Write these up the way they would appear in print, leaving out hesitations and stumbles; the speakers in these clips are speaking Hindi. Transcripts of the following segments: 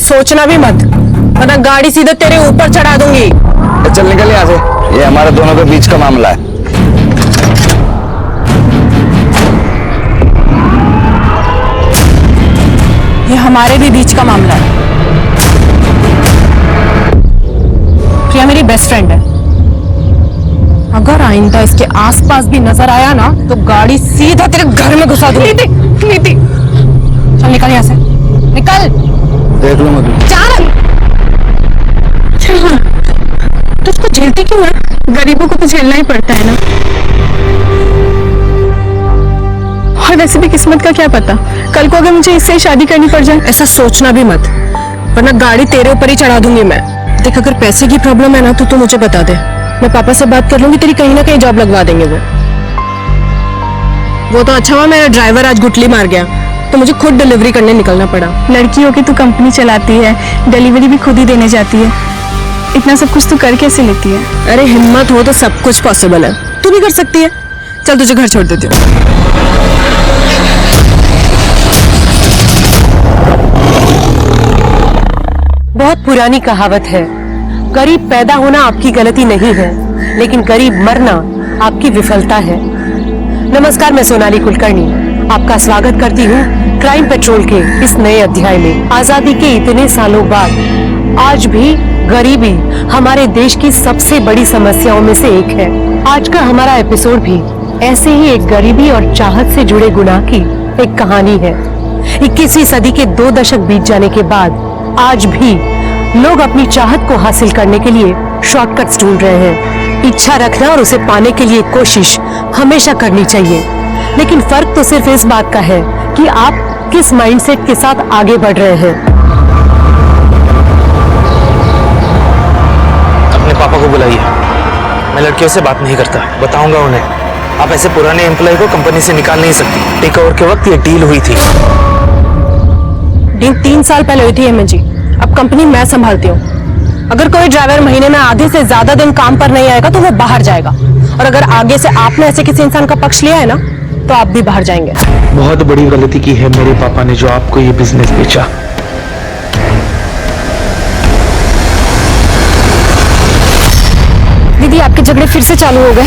सोचना भी मत, वरना गाड़ी सीधे तेरे ऊपर चढ़ा दूंगी। चल निकल यहाँ से, ये हमारे दोनों के बीच का मामला है। ये हमारे भी बीच का मामला है। प्रिया मेरी बेस्ट फ्रेंड है, अगर आइंदा इसके आसपास भी नजर आया ना तो गाड़ी सीधा तेरे घर में घुसा दूंगी। नीति, नीति, चल निकल यहाँ से, निकल। देख लो मधु, तो उसको झेलती क्यों है? गरीबों को तो झेलना ही पड़ता है ना। और वैसे भी किस्मत का क्या पता, कल को अगर मुझे इससे शादी करनी पड़ जाए। ऐसा सोचना भी मत, वरना गाड़ी तेरे ऊपर ही चढ़ा दूंगी मैं। देख, अगर पैसे की प्रॉब्लम है ना तो तू मुझे बता दे, मैं पापा से बात कर लूंगी, तेरी कहीं ना कहीं जॉब लगवा देंगे वो तो अच्छा हुआ मेरा ड्राइवर आज गुटली मार गया, तो मुझे खुद डिलीवरी करने निकलना पड़ा। लड़की होके तू कंपनी चलाती है, डिलीवरी भी खुद ही देने जाती है, इतना सब कुछ तू कर कैसे लेती है? अरे हिम्मत हो तो सब कुछ पॉसिबल है, तू भी कर सकती है। चल तुझे घर छोड़ देती हूँ। बहुत पुरानी कहावत है, गरीब पैदा होना आपकी गलती नहीं है, लेकिन गरीब मरना आपकी विफलता है। नमस्कार, मैं सोनाली कुलकर्णी आपका स्वागत करती हूँ क्राइम पेट्रोल के इस नए अध्याय में। आजादी के इतने सालों बाद आज भी गरीबी हमारे देश की सबसे बड़ी समस्याओं में से एक है। आज का हमारा एपिसोड भी ऐसे ही एक गरीबी और चाहत से जुड़े गुनाह की एक कहानी है। 21वीं सदी के 2 दशक बीत जाने के बाद आज भी लोग अपनी चाहत को हासिल करने के लिए शॉर्टकट्स ढूंढ रहे हैं। इच्छा रखना और उसे पाने के लिए कोशिश हमेशा करनी चाहिए, लेकिन फर्क तो सिर्फ इस बात का है कि आप किस माइंडसेट के साथ आगे बढ़ रहे हैं। अपने पापा को बुलाइए, मैं लड़कियों से बात नहीं करता, बताऊंगा उन्हें। आप ऐसे पुराने एम्प्लॉय को कंपनी से निकाल नहीं सकती। टेक ओवर के वक्त ये डील हुई थी। डील 3 साल पहले हुई थी एमएन जी, अब कंपनी मैं संभालती हूँ। अगर कोई ड्राइवर महीने में आधे से ज्यादा दिन काम पर नहीं आएगा तो वो बाहर जाएगा, और अगर आगे से आपने ऐसे किसी इंसान का पक्ष लिया है ना तो आप भी बाहर जाएंगे। बहुत बड़ी गलती की है मेरे पापा ने जो आपको ये बिजनेस बेचा। दीदी, आपके झगड़े फिर से चालू हो गए।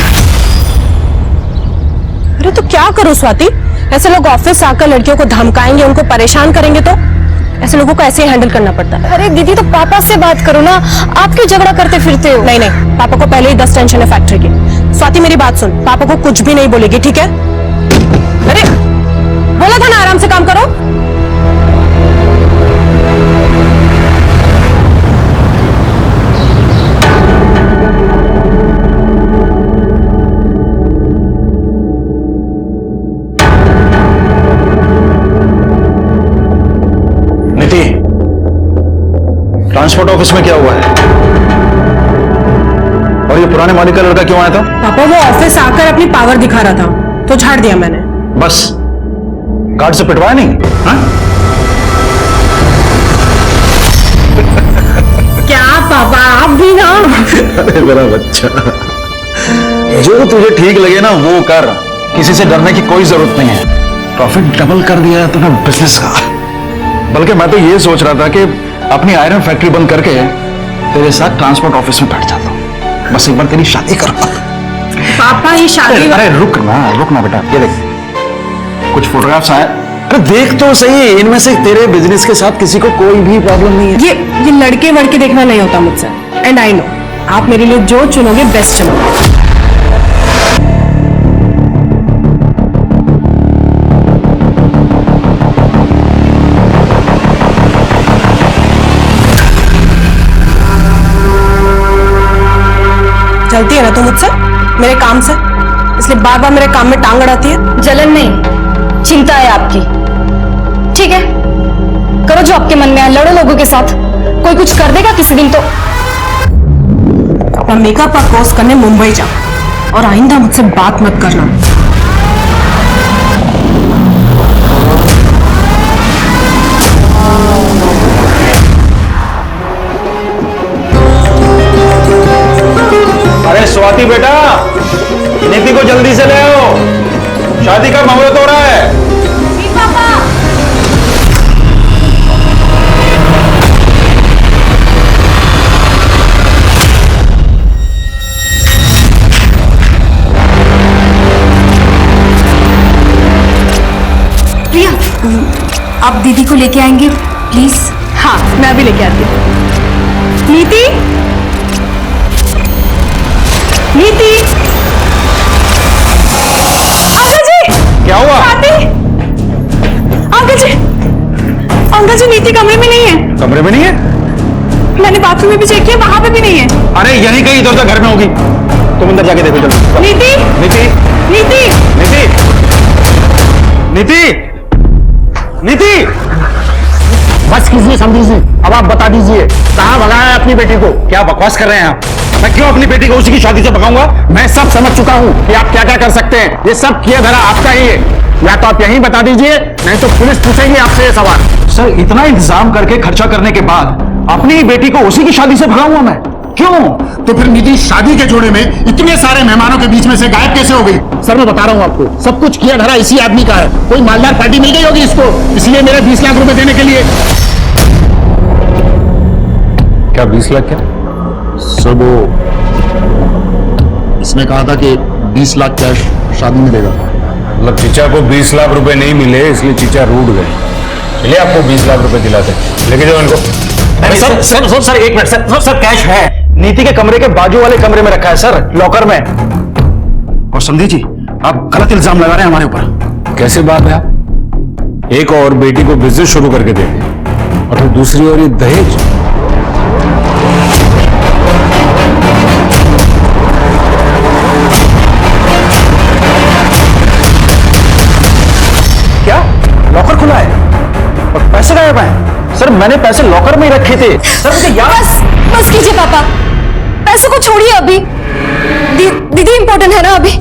अरे तो क्या करूं स्वाति, ऐसे लोग ऑफिस आकर लड़कियों को धमकाएंगे, उनको परेशान करेंगे, तो ऐसे लोगों को ऐसे ही हैंडल करना पड़ता है। अरे दीदी, तो पापा से बात करो ना, आप क्यों झगड़ा करते फिरते हो? नहीं नहीं, पापा को पहले ही 10 टेंशन है फैक्ट्री की। स्वाति मेरी बात सुन, पापा को कुछ भी नहीं बोलेगी, ठीक है? अरे बोला था ना आराम से काम करो। नीति, ट्रांसपोर्ट ऑफिस में क्या हुआ है? और ये पुराने मालिक का लड़का क्यों आया था? पापा वो ऑफिस आकर अपनी पावर दिखा रहा था तो झाड़ दिया मैंने। बस गार्ड से पिटवाया नहीं? हाँ? क्या पापा, आप भी ना। अरे मेरा बच्चा, जो तुझे ठीक लगे ना वो कर, किसी से डरने की कोई जरूरत नहीं है। प्रॉफिट डबल कर दिया है तूने बिजनेस का। बल्कि मैं तो ये सोच रहा था कि अपनी आयरन फैक्ट्री बंद करके तेरे साथ ट्रांसपोर्ट ऑफिस में बैठ जाता हूँ, बस एक बार तेरी शादी करो। पापा ये शादी, अरे रुक ना बेटा, ये देख कुछ फोटोग्राफ्स आए, अरे देख तो सही, इनमें से तेरे बिजनेस के साथ किसी को कोई भी प्रॉब्लम नहीं है। ये लड़के वड़के देखना नहीं होता मुझसे, एंड आई नो आप मेरे लिए जो चुनोगे बेस्ट चुनोगे। चलती है ना तू मुझसे, मेरे काम से, इसलिए बार बार मेरे काम में टांग अड़ाती है। जलन नहीं, चिंता है आपकी। ठीक है, करो जो आपके मन में है, लड़ो लोगों के साथ, कोई कुछ कर देगा किसी दिन तो। अब मेकअप का कोर्स करने मुंबई जा, और आइंदा मुझसे बात मत करना। अरे स्वाति बेटा, नीति को जल्दी से ले आओ, शादी का मुहूर्त हो रहा है। पापा आप दीदी को लेके आएंगे प्लीज? हाँ, मैं अभी लेके आती हूँ। नीति, नीति, अंकल जी। क्या हुआ? अंकल जी, अंकल जी नीति कमरे में नहीं है। कमरे में नहीं है? मैंने बाथरूम में भी चेक किया, वहां पे भी नहीं है। अरे यहीं कहीं इधर उधर घर में होगी, तुम अंदर जाके देखो जल्दी। नीति, नीति, नीति, नीति, नीति, नीति, बस कीजिए, समझिए। अब आप बता दीजिए कहाँ भगाया है अपनी बेटी को? क्या बकवास कर रहे हैं आप? मैं क्यों अपनी बेटी को उसी की शादी से भगाऊंगा? मैं सब समझ चुका हूँ कि आप क्या क्या कर सकते हैं। ये सब किया धरा आपका ही है। या तो आप यहीं बता दीजिए, नहीं तो पुलिस पूछेगी आपसे ये सवाल। सर, इतना इंतजाम करके खर्चा करने के बाद अपनी ही बेटी को उसी की शादी से भगाऊंगा मैं? क्यों? तो फिर निधि शादी के जोड़े में इतने सारे मेहमानों के बीच में से गायब कैसे हो गई? सर, मैं बता रहा हूँ आपको, सब कुछ किया धरा इसी आदमी का है। कोई मालदार पार्टी मिल गई होगी इसको, इसलिए मेरे 20 लाख रुपए देने के लिए। क्या 20 लाख? क्या सर, वो इसने कहा था कि 20 लाख कैश शादी में देगा। मतलब चीचा को 20 लाख रुपए नहीं मिले, इसलिए चीचा रूठ गए। चलिए आपको 20 लाख रुपए दिलाते, लेके जाओ इनको। सर सर सर सर एक minute sir, sir sir cash है, नीति के कमरे के बाजू वाले कमरे में रखा है सर, लॉकर में। और समझी जी, आप गलत इल्जाम लगा रहे हैं हमारे ऊपर। कैसे बात है आप? एक और बेटी को बिजनेस शुरू करके देते और फिर दूसरी ओर ये दहेज। क्या लॉकर खुला है और पैसे गायब हैं? सर, मैंने पैसे लॉकर में ही रखे थे सर, मुझे याद। बस कीजिए पापा, पैसों को छोड़िए अभी। दीदी इंपॉर्टेंट है ना अभी।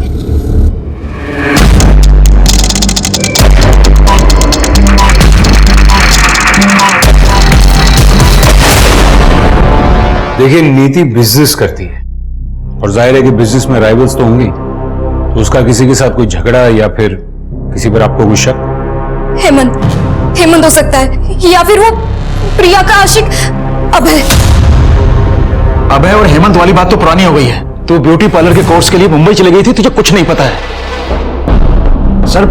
देखिए, नीति बिजनेस करती है और जाहिर है कि बिजनेस में राइवल्स तो होंगी, तो उसका किसी के साथ कोई झगड़ा या फिर किसी पर आपको कोई शक? हेमंत हो सकता है, या फिर वो प्रिया का आशिक अभय। अभय और हेमंत वाली बात तो पुरानी हो गई है। तू ब्यूटी पार्लर के कोर्स के लिए मुंबई चली गई थी, तुझे कुछ नहीं पता है। सर,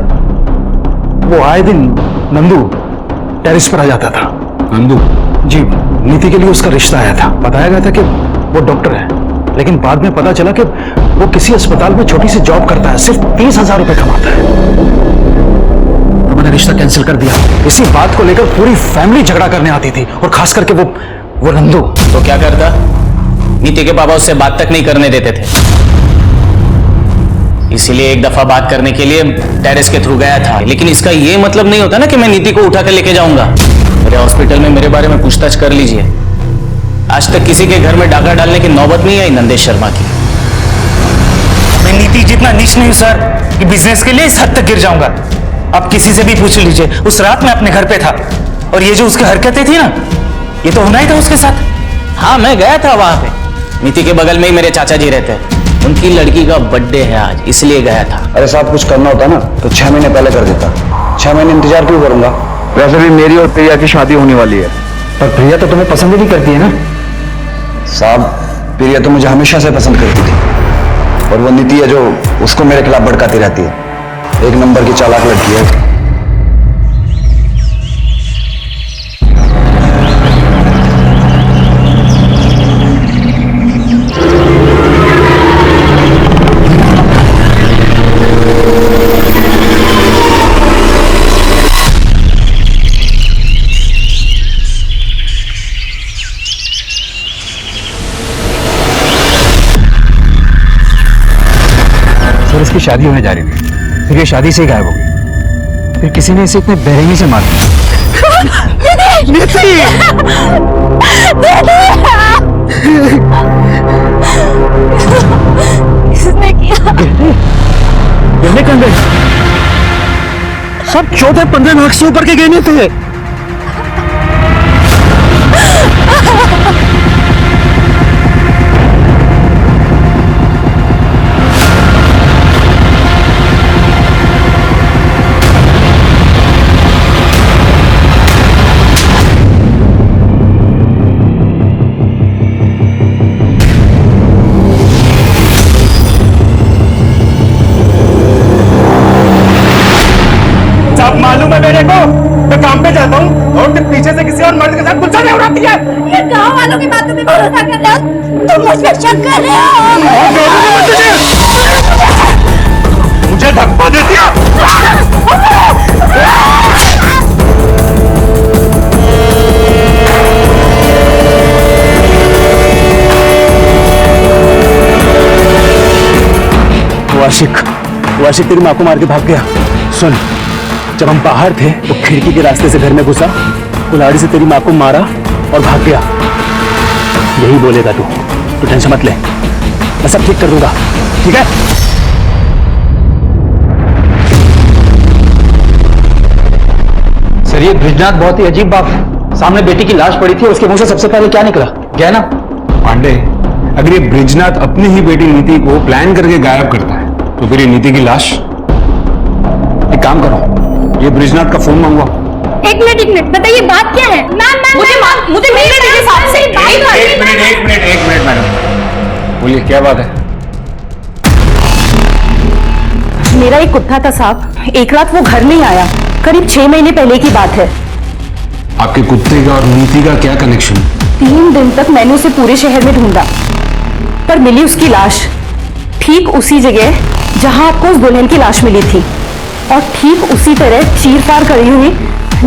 वो आए दिन नंदू टेरिस पर आ जाता था। नंदू? जी, नीति के लिए उसका रिश्ता आया था। बताया गया था कि वो डॉक्टर है, लेकिन बाद में पता चला कि वो किसी अस्पताल में छोटी सी जॉब करता है, सिर्फ 30,000 रुपए कमाता है। तो मैंने रिश्ता कैंसिल कर दिया। इसी बात को लेकर पूरी फैमिली झगड़ा करने आती थी, और खास करके वो नंदू। तो क्या करता? नीति के पापा उससे बात तक नहीं करने देते थे, इसीलिए एक दफा बात करने के लिए टेरेस के थ्रू गया था। लेकिन इसका ये मतलब नहीं होता ना कि मैं नीति को उठा कर लेके जाऊंगा। मेरे हॉस्पिटल में मेरे बारे में पूछताछ कर लीजिए। आज तक किसी के घर में डाका डालने की नौबत नहीं आई नंदेश शर्मा की। मैं नीति जितना नीच नहीं हूं सर कि बिजनेस के लिए इस हद तक गिर जाऊंगा। आप किसी से भी पूछ लीजिए, उस रात मैं अपने घर पे था और ये जो उसकी हरकतें थी ना, ये तो होना ही था उसके साथ। हाँ, मैं गया था वहां पे। नीति के बगल में ही मेरे चाचा जी रहते हैं, उनकी लड़की का बर्थडे है आज, इसलिए गया था। अरे साहब, कुछ करना होता ना तो 6 महीने पहले कर देता। 6 महीने इंतजार क्यों करूंगा? वैसे भी मेरी और प्रिया की शादी होने वाली है। पर प्रिया तो तुम्हें पसंद ही नहीं करती है ना? साहब, प्रिया तो मुझे हमेशा से पसंद करती थी, और वो नीति है जो उसको मेरे खिलाफ भड़काती रहती है। एक नंबर की चालाक लड़की है। सर, इसकी शादी होने जा रही थी, फिर ये शादी से ही गायब हो गई। फिर किसी ने इसे इतने बेरहमी से मार किसने किया? गहने कंधे सब 14-15 लाख से ऊपर के गहने थे। मालूम है मेरे को। मैं काम पे जाता हूँ और तुम पीछे से किसी और मर्द के साथ गुस्सा नहीं उड़ाती है। ये गाँव वालों की बातों पे भरोसा कर रहे हो, तुम मुझ पर शक कर रहे हो। मुझे धक्का देती है। वाशिक तेरी माँ को मार के भाग गया। सुन, जब हम बाहर थे तो खिड़की के रास्ते से घर में घुसा, कुल्हाड़ी से तेरी माँ को मारा और भाग गया। यही बोलेगा तू टेंशन मत ले, मैं सब ठीक कर दूंगा, ठीक है? सर ये ब्रिजनाथ बहुत ही अजीब बात, सामने बेटी की लाश पड़ी थी, उसके मुंह से सबसे पहले क्या निकला? क्या ना पांडे, अगर ये ब्रिजनाथ अपनी ही बेटी नीति को प्लान करके गायब करता है तो फिर ये नीति की लाश। एक काम करो, ये ब्रिजनाथ का फोन मंगवाओ। एक मिनट बताइए बात क्या है? मुझे मिलने दीजिए साहब से। एक मिनट मैडम, बोलिए क्या बात है? मेरा एक कुत्ता था साहब, एक रात वो घर नहीं आया, करीब 6 महीने पहले की बात है। आपके कुत्ते का और नीति का क्या कनेक्शन? 3 दिन तक मैंने उसे पूरे शहर में ढूंढा, पर मिली उसकी लाश ठीक उसी जगह जहां आपको उस दुल्हन की लाश मिली थी, और ठीक उसी तरह चीर-फाड़ करी हुई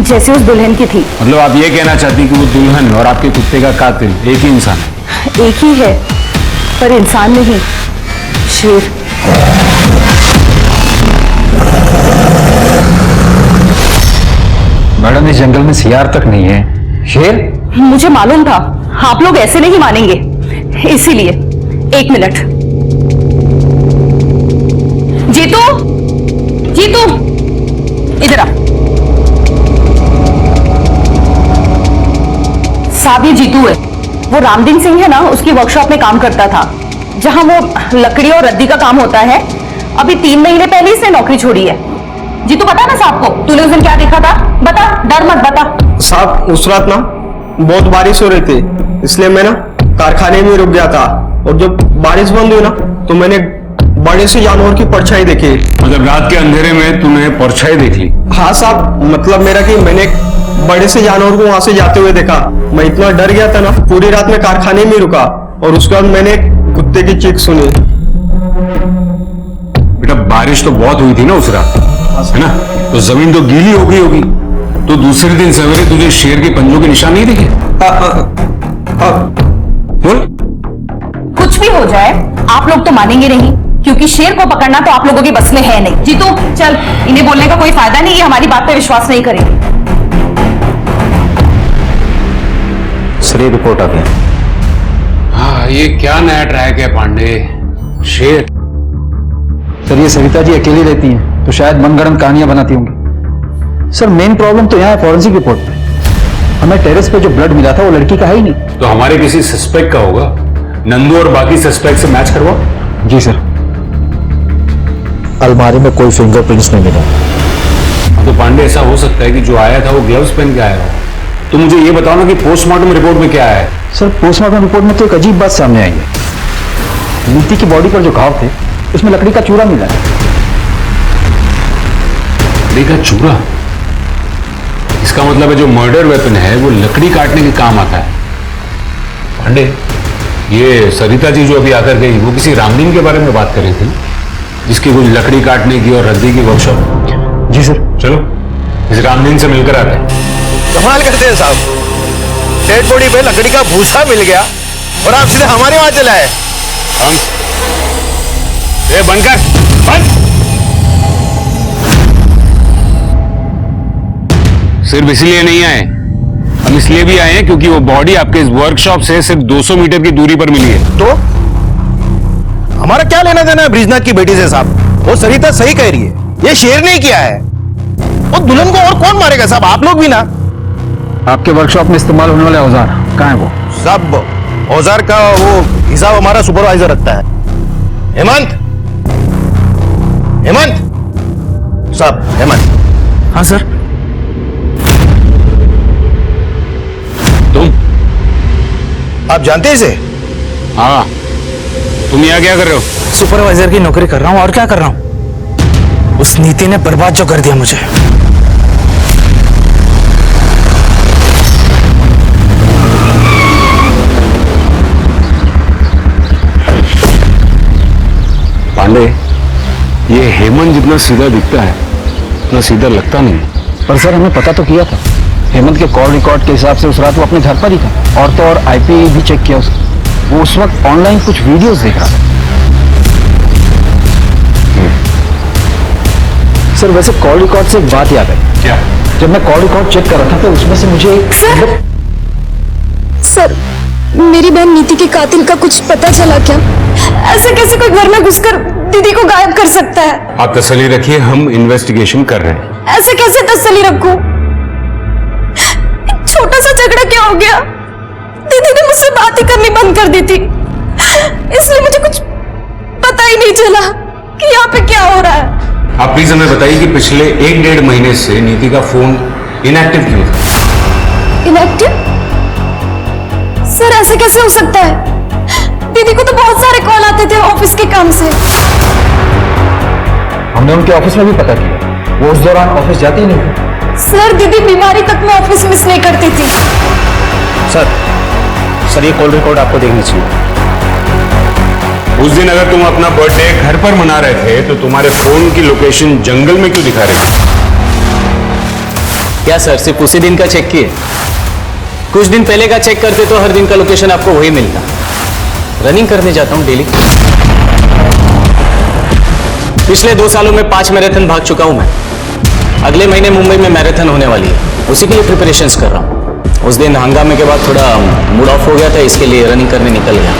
जैसे उस दुल्हन की थी। मतलब आप ये कहना चाहती कि वो दुल्हन और आपके कुत्ते का कातिल एक ही इंसान है? एक ही है, पर इंसान नहीं, शेर। मैडम, इस जंगल में सियार तक नहीं है, शेर? मुझे मालूम था आप लोग ऐसे नहीं मानेंगे, इसीलिए। 1 मिनट। जीतू इधर आ। साहब ये जीतू है, वो रामदीन सिंह है ना, उसकी वर्कशॉप में काम करता था, जहां वो लकड़ी और रद्दी का काम होता है। अभी 3 महीने पहले इसने नौकरी छोड़ी है। जीतू पता ना साहब को, तूने उस दिन क्या देखा था? बता, डर मत बता। साहब उस रात ना बहुत बारिश हो रही थी, इसलिए मैं ना कारखाने में रुक गया था, और जब बारिश बंद हुई ना तो मैंने बड़े से जानवर की परछाई देखी। मतलब रात के अंधेरे में तूने परछाई देख ली? हाँ साहब, मतलब मेरा कि मैंने एक बड़े से जानवर को वहां से जाते हुए देखा। मैं इतना डर गया था ना, पूरी रात में कारखाने में रुका, और उसके बाद मैंने कुत्ते की चीख सुनी। बेटा बारिश तो बहुत हुई थी ना उस रात, है ना, तो जमीन तो गीली हो गई होगी, तो दूसरे दिन सवेरे तुझे शेर के पंजों के निशान नहीं दिखे? बोल। कुछ भी हो जाए आप लोग तो मानेंगे नहीं, क्योंकि शेर को पकड़ना तो आप लोगों की बस में है नहीं। जीतू चल, इन्हें बोलने का कोई फायदा नहीं, ये हमारी बात पे विश्वास नहीं करेंगे। सर ये रिपोर्ट आ गई। हाँ, ये क्या नया ट्रैक है पांडे? शेर? सर ये सरिता जी अकेली रहती हैं, तो शायद मनगढ़ंत कहानियां बनाती होंगी। सर मेन प्रॉब्लम तो यहाँ है फॉरेंसिक रिपोर्ट में। हमें टेरेस पे जो ब्लड मिला था वो लड़की का है ही नहीं। तो हमारे किसी सस्पेक्ट का होगा। नंदू और बाकी सस्पेक्ट से मैच करवाओ। जी सर। अलमारी में कोई फिंगरप्रिंट्स नहीं मिला। तो पांडे ऐसा हो सकता है कि जो आया था वो ग्लव्स पहन के आया हो। तो मुझे ये बताओ ना कि पोस्टमार्टम रिपोर्ट में क्या है? सर पोस्टमार्टम रिपोर्ट में तो एक अजीब बात सामने आई है। नीति की बॉडी पर जो घाव थे उसमें लकड़ी का चूरा मिला है। लकड़ी का चूरा? इसका मतलब है जो मर्डर वेपन है वो लकड़ी काटने के काम आता है। पांडे, ये सरिता जी जो अभी आकर गई वो किसी रामदीन के बारे में बात कर रही थी, जिसकी कुछ लकड़ी काटने की और रद्दी की वर्कशॉप। जी सर। चलो इस रामदीन से मिलकर आते हैं। कमाल करते हैं साहब, डेड बॉडी पे लकड़ी का भूसा मिल गया और आप सीधे हमारे वहां चले आए। हम ये बंद कर, बंद। सिर्फ इसलिए नहीं आए, हम इसलिए भी आए हैं क्योंकि वो बॉडी आपके इस वर्कशॉप से सिर्फ 200 मीटर की दूरी पर मिली है। तो हमारा क्या लेना देना है ब्रिजनाथ की बेटी से साहब? वो सरिता सही कह रही है, ये शेर नहीं किया है। वो दुल्हन को और कौन मारेगा साहब? आप लोग भी ना। आपके वर्कशॉप में इस्तेमाल होने वाले औजार कहाँ है वो? सब औजार का वो हिसाब हमारा सुपरवाइजर रखता है। हेमंत, हेमंत साहब, हेमंत। हाँ सर। तुम? आप जानते हैं इसे? हाँ। तुम यहाँ क्या कर रहे हो? सुपरवाइजर की नौकरी कर रहा हूँ, और क्या कर रहा हूँ। उस नीति ने बर्बाद जो कर दिया मुझे। पांडे, ये हेमंत जितना सीधा दिखता है उतना सीधा लगता नहीं है। पर सर हमने पता तो किया था, हेमंत के कॉल रिकॉर्ड के हिसाब से उस रात वो अपने घर पर ही था। और तो और आईपी भी चेक किया उसका, वो उस वक्त ऑनलाइन कुछ वीडियोस देख रहा था। सर वैसे कॉल रिकॉर्ड से एक बात याद आई। क्या? जब मैं कॉल रिकॉर्ड चेक कर रहा था तो उसमें से मुझे सर, मेरी बहन नीति के कातिल का कुछ पता चला क्या? ऐसे कैसे कोई घर में घुसकर दीदी को गायब कर सकता है? आप तसल्ली रखिए, हम इन्वेस्टिगेशन कर रहे हैं। ऐसे कैसे तसल्ली रखूं? छोटा सा झगड़ा क्या हो गया? दीदी ने मुझसे बात ही करनी बंद कर दी थी, इसलिए मुझे कुछ पता ही नहीं चला कि यहाँ पे क्या हो रहा है। आप प्लीज हमें बताइए कि पिछले 1-1.5 महीने से नीति का फोन इनएक्टिव क्यों था? इनएक्टिव? सर ऐसे कैसे हो सकता है? दीदी को तो बहुत सारे कॉल आते थे ऑफिस के काम से। हमने उनके ऑफिस में भी पता किया, वो उस दौरान ऑफिस जाती ही नहीं थी। सर दीदी बीमारी तक में ऑफिस मिस नहीं करती थी। सर ये कॉल रिकॉर्ड आपको देखनी चाहिए। उस दिन अगर तुम अपना बर्थडे घर पर मना रहे थे तो तुम्हारे फोन की लोकेशन जंगल में क्यों दिखा रही थी? क्या सर सिर्फ उसी दिन का चेक किए? कुछ दिन पहले का चेक करते तो हर दिन का लोकेशन आपको वही मिलता। रनिंग करने जाता हूं डेली। पिछले 2 सालों में 5 मैराथन भाग चुका हूं मैं। अगले महीने मुंबई में मैराथन होने वाली है, उसी के लिए प्रिपरेशंस कर रहा हूं। उस दिन हंगामे के बाद थोड़ा मूड ऑफ हो गया था, इसके लिए रनिंग करने निकल गया।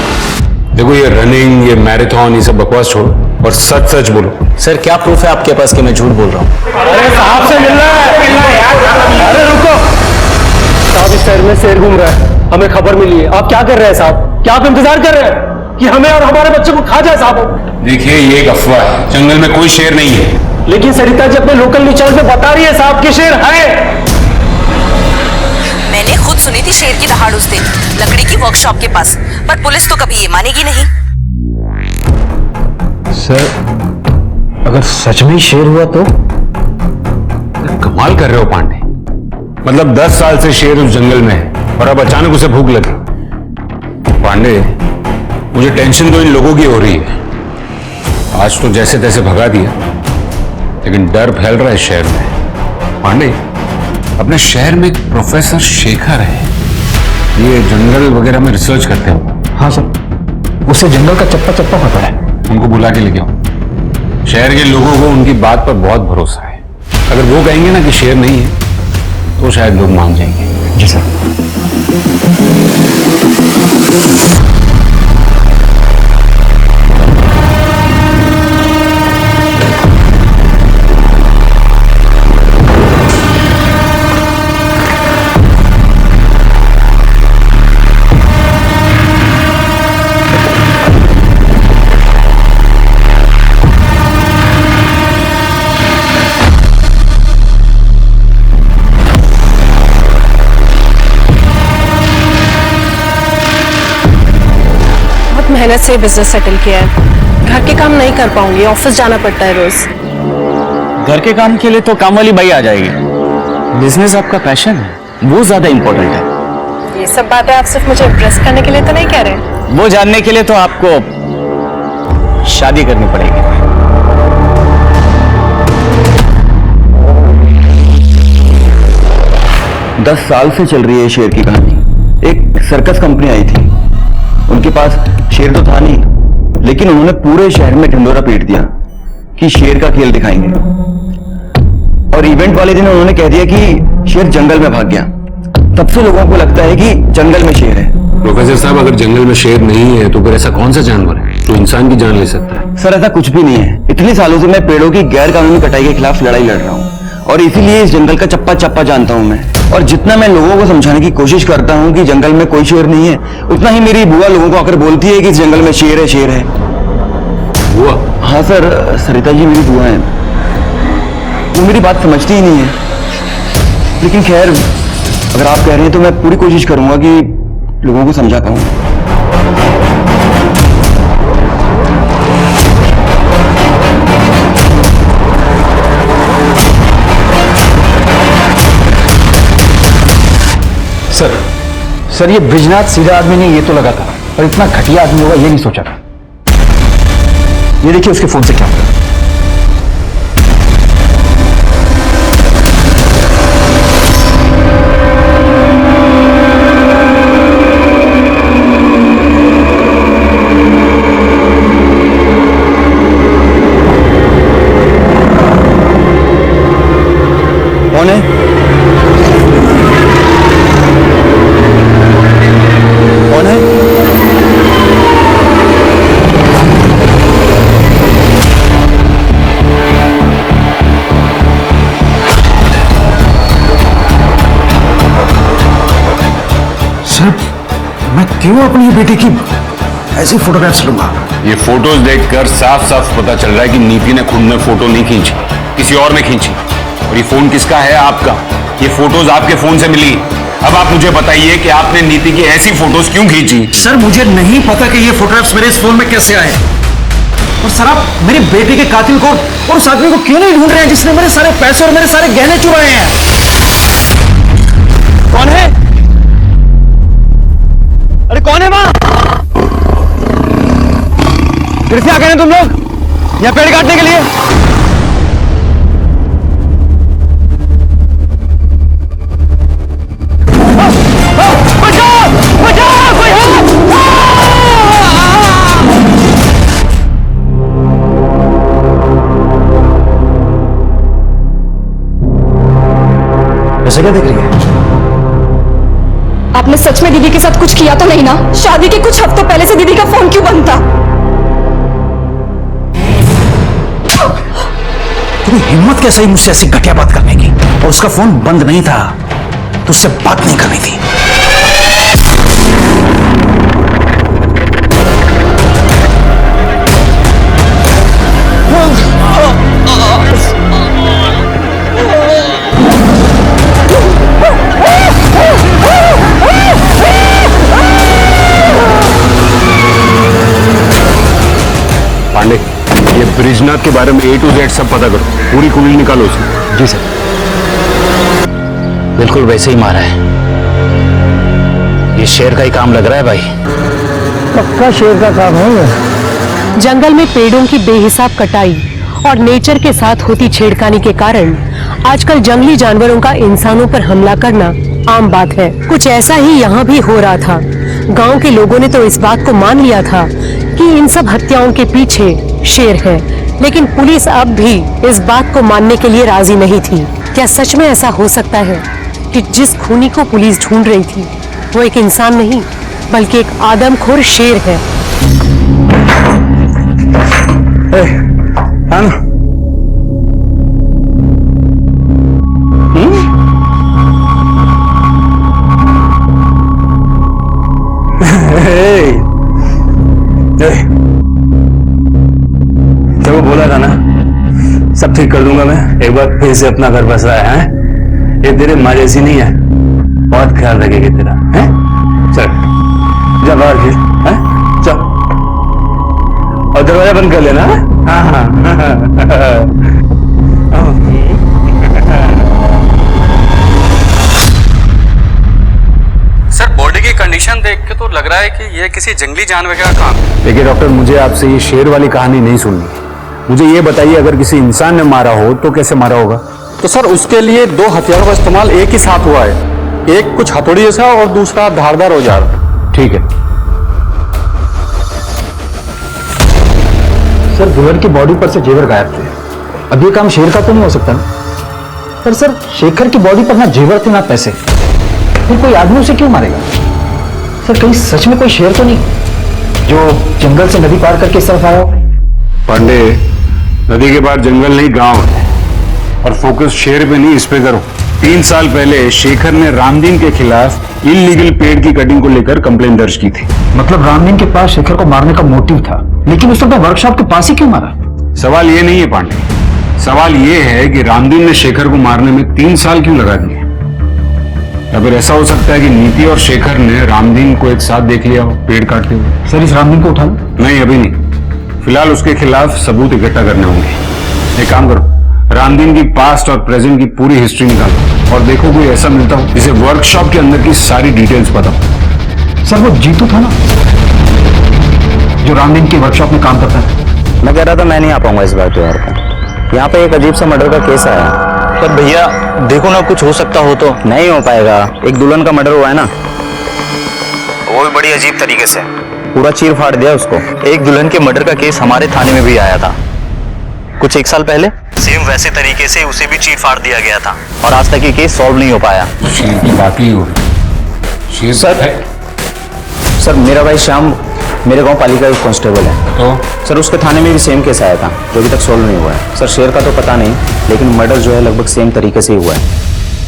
देखो ये रनिंग, ये मैराथन, ये सब बकवास छोड़ो और सच सच बोलो। सर क्या प्रूफ है आपके पास कि मैं झूठ बोल रहा हूं? अरे साहब से मिलना है। अरे रुको साहब, इस शहर में शेर घूम रहा है, हमें खबर मिली है। आप क्या कर रहे हैं साहब? क्या आप इंतजार कर रहे हैं कि हमें और हमारे बच्चे को खा जाए साहब? देखिए ये एक अफवाह है, जंगल में कोई शेर नहीं है। लेकिन सरिता जी अपने लोकल न्यूज चैनल पे बता रही है साहब कि शेर है। मैंने खुद सुनी थी शेर की दहाड़ उस दिन लकड़ी की वर्कशॉप के पास, पर पुलिस तो कभी ये मानेगी नहीं। सर अगर सच में शेर हुआ तो? कमाल कर रहे हो पांडे, मतलब 10 साल से शेर उस जंगल में है और अब अचानक उसे भूख लगी। पांडे मुझे टेंशन तो इन लोगों की हो रही है। आज तो जैसे तैसे भगा दिया, लेकिन डर फैल रहा है शहर में। पांडे अपने शहर में एक प्रोफेसर शेखर है, ये जंगल वगैरह में रिसर्च करते हैं। हाँ सर, उससे जंगल का चप्पा चप्पा पता है। उनको बुला के लेके आओ। शहर के लोगों को उनकी बात पर बहुत भरोसा है। अगर वो कहेंगे ना कि शेर नहीं है तो शायद लोग मान जाएंगे। जी सर। मेहनत से बिजनेस सेटल किया है। घर के काम नहीं कर पाऊंगी, ऑफिस जाना पड़ता है रोज। घर के काम के लिए तो काम वाली बाई आ जाएगी। बिजनेस आपका पैशन है, वो ज्यादा इंपॉर्टेंट है। ये सब बातें आप सिर्फ मुझे इम्प्रेस करने के लिए तो नहीं कह रहे? वो जानने के लिए तो आपको शादी करनी पड़ेगी। 10 साल से चल रही है शेर की कहानी। एक सर्कस कंपनी आई थी, उनके पास शेर तो था नहीं, लेकिन उन्होंने पूरे शहर में ढिंडोरा पीट दिया कि शेर का खेल दिखाएंगे। और इवेंट वाले दिन उन्होंने कह दिया कि शेर जंगल में भाग गया। तब से लोगों को लगता है कि जंगल में शेर है। प्रोफेसर साहब, अगर जंगल में शेर नहीं है तो फिर ऐसा कौन सा जानवर है जो इंसान की जान ले सकता है? सर ऐसा कुछ भी नहीं है। इतने सालों से मैं पेड़ों की गैर कानूनी कटाई के खिलाफ लड़ाई लड़ रहा हूँ और इसीलिए इस जंगल का चप्पा चप्पा जानता हूँ मैं। और जितना मैं लोगों को समझाने की कोशिश करता हूँ कि जंगल में कोई शेर नहीं है, उतना ही मेरी बुआ लोगों को आकर बोलती है कि इस जंगल में शेर है, शेर है। बुआ? हाँ सर, सरिता जी मेरी बुआ है। वो मेरी बात समझती ही नहीं है। लेकिन खैर, अगर आप कह रहे हैं तो मैं पूरी कोशिश करूंगा कि लोगों को समझा पाऊं। सर ये ब्रिजनाथ सीधा आदमी नहीं, ये तो लगा था, पर इतना घटिया आदमी होगा ये नहीं सोचा था। ये देखिए उसके फोन से क्या होता है। कौन है? कौन है? सर, मैं क्यों अपनी बेटी की ऐसी फोटोग्राफ्स लूंगा? ये फोटोज देखकर साफ साफ पता चल रहा है कि नीति ने खुद में फोटो नहीं खींची, किसी और ने खींची। और ये फोन किसका है? आपका। ये फोटोज आपके फोन से मिली। अब आप मुझे बताइए कि आपने नीति की ऐसी फोटोज क्यों खींची? सर, मुझे नहीं पता कि ये फोटोग्राफ्स मेरे इस फोन में कैसे आए। और सर, आप मेरी बेटी के कातिल को और उस आदमी को क्यों नहीं ढूंढ रहे हैं जिसने मेरे सारे पैसे और मेरे सारे गहने चुराए हैं? कौन है? अरे कौन है वहां? फिर से आ गए तुम लोग यहाँ पेड़ काटने के लिए? ऐसे क्या देख रही है? आपने सच में दीदी के साथ कुछ किया तो नहीं ना? शादी के कुछ हफ्तों पहले से दीदी का फोन क्यों बंद था? तुम्हें हिम्मत कैसे हुई मुझसे ऐसी घटिया बात करने की? और उसका फोन बंद नहीं था तो उससे बात नहीं करनी थी। पांडे, ये ब्रिजनाथ के बारे में A to Z सब पता करो, पूरी कुंडली निकालो उसकी। जी सर। बिल्कुल वैसे ही मारा है। ये शेर का ही काम लग रहा है भाई। पक्का शेर का काम है। जंगल में पेड़ों की बेहिसाब कटाई और नेचर के साथ होती छेड़खानी के कारण आजकल जंगली जानवरों का इंसानों पर हमला करना आम बात है। कुछ ऐसा ही यहाँ भी हो रहा था। गांव के लोगों ने तो इस बात को मान लिया था कि इन सब हत्याओं के पीछे शेर है, लेकिन पुलिस अब भी इस बात को मानने के लिए राजी नहीं थी। क्या सच में ऐसा हो सकता है कि जिस खूनी को पुलिस ढूंढ रही थी वो एक इंसान नहीं बल्कि एक आदमखोर शेर है? जब वो बोला था ना सब ठीक कर दूंगा मैं, एक बार फिर से अपना घर बस रहा है। ये तेरे माँ जैसी नहीं है, बहुत ख्याल रखेगी तेरा। है चल जा बाहर फिर, है चल, और दरवाजा बंद कर लेना। हाँ हाँ सर, बॉडी की कंडीशन देख के तो लग रहा है कि ये किसी जंगली जानवर का काम है। देखिए डॉक्टर, मुझे आपसे ये शेर वाली कहानी नहीं सुननी। मुझे ये बताइए, अगर किसी इंसान ने मारा हो तो कैसे मारा होगा? तो सर, उसके लिए 2 हथियारों का इस्तेमाल एक ही साथ हुआ है। एक कुछ हथौड़ी जैसा और दूसरा धारदार औजार। ठीक है सर, दुल्हन की बॉडी पर से जेवर गायब थे। अब ये काम शेर का तो नहीं हो सकता ना? पर सर, शेखर की बॉडी पर ना जेवर थे ना पैसे, फिर कोई आदमी उसे क्यों मारेगा? सर, कहीं सच में कोई शेर तो नहीं जो जंगल से नदी पार करके इस तरफ आया हो? पांडे, नदी के पार जंगल नहीं गांव है, और फोकस शेर पे नहीं इस पे करो। 3 साल पहले शेखर ने रामदीन के खिलाफ इलीगल पेड़ की कटिंग को लेकर कंप्लेंट दर्ज की थी। मतलब रामदीन के पास शेखर को मारने का मोटिव था, लेकिन उस समय वर्कशॉप के पास ही क्यों मारा? सवाल ये नहीं है पांडे, सवाल ये है कि रामदीन ने शेखर को मारने में 3 साल क्यों लगा दिए? या फिर ऐसा हो सकता है कि नीति और शेखर ने रामदीन को एक साथ देख लिया हो पेड़ काटते हुए। सर, इस रामदीन को उठाना? नहीं, अभी नहीं। फिलहाल उसके खिलाफ सबूत इकट्ठा करने होंगे। एक काम करो, रामदीन की पास्ट और प्रेजेंट की पूरी हिस्ट्री निकालो और देखो कोई ऐसा मिलता हो जिसे वर्कशॉप के अंदर की सारी डिटेल्स पता हो। सर, वो जीतू था ना जो रामदीन की वर्कशॉप में काम करता है? मैं कह रहा था मैं नहीं आ पाऊंगा इस बार त्योहार पे। यहाँ पे एक अजीब सा मर्डर का केस आया। पर भैया देखो ना, कुछ हो सकता हो तो। नहीं हो पाएगा, एक दुल्हन का मर्डर हुआ है ना, वो भी बड़ी अजीब तरीके से, पूरा चीर फाड़ दिया उसको। एक दुल्हन के मर्डर का केस हमारे थाने में भी आया था कुछ 1 साल पहले, सेम वैसे तरीके से उसे भी चीर फाड़ दिया गया था और आज तक ये केस सॉल्व नहीं हो पाया। शेर की बात ही हो। शेर सर मेरा भाई श्याम मेरे गांव पालिका का कांस्टेबल है। तो सर उसके थाने में भी सेम केस आया था जो अभी तक सॉल्व नहीं हुआ है। सर शेर का तो पता नहीं, लेकिन मर्डर जो है लगभग सेम तरीके से ही हुआ है।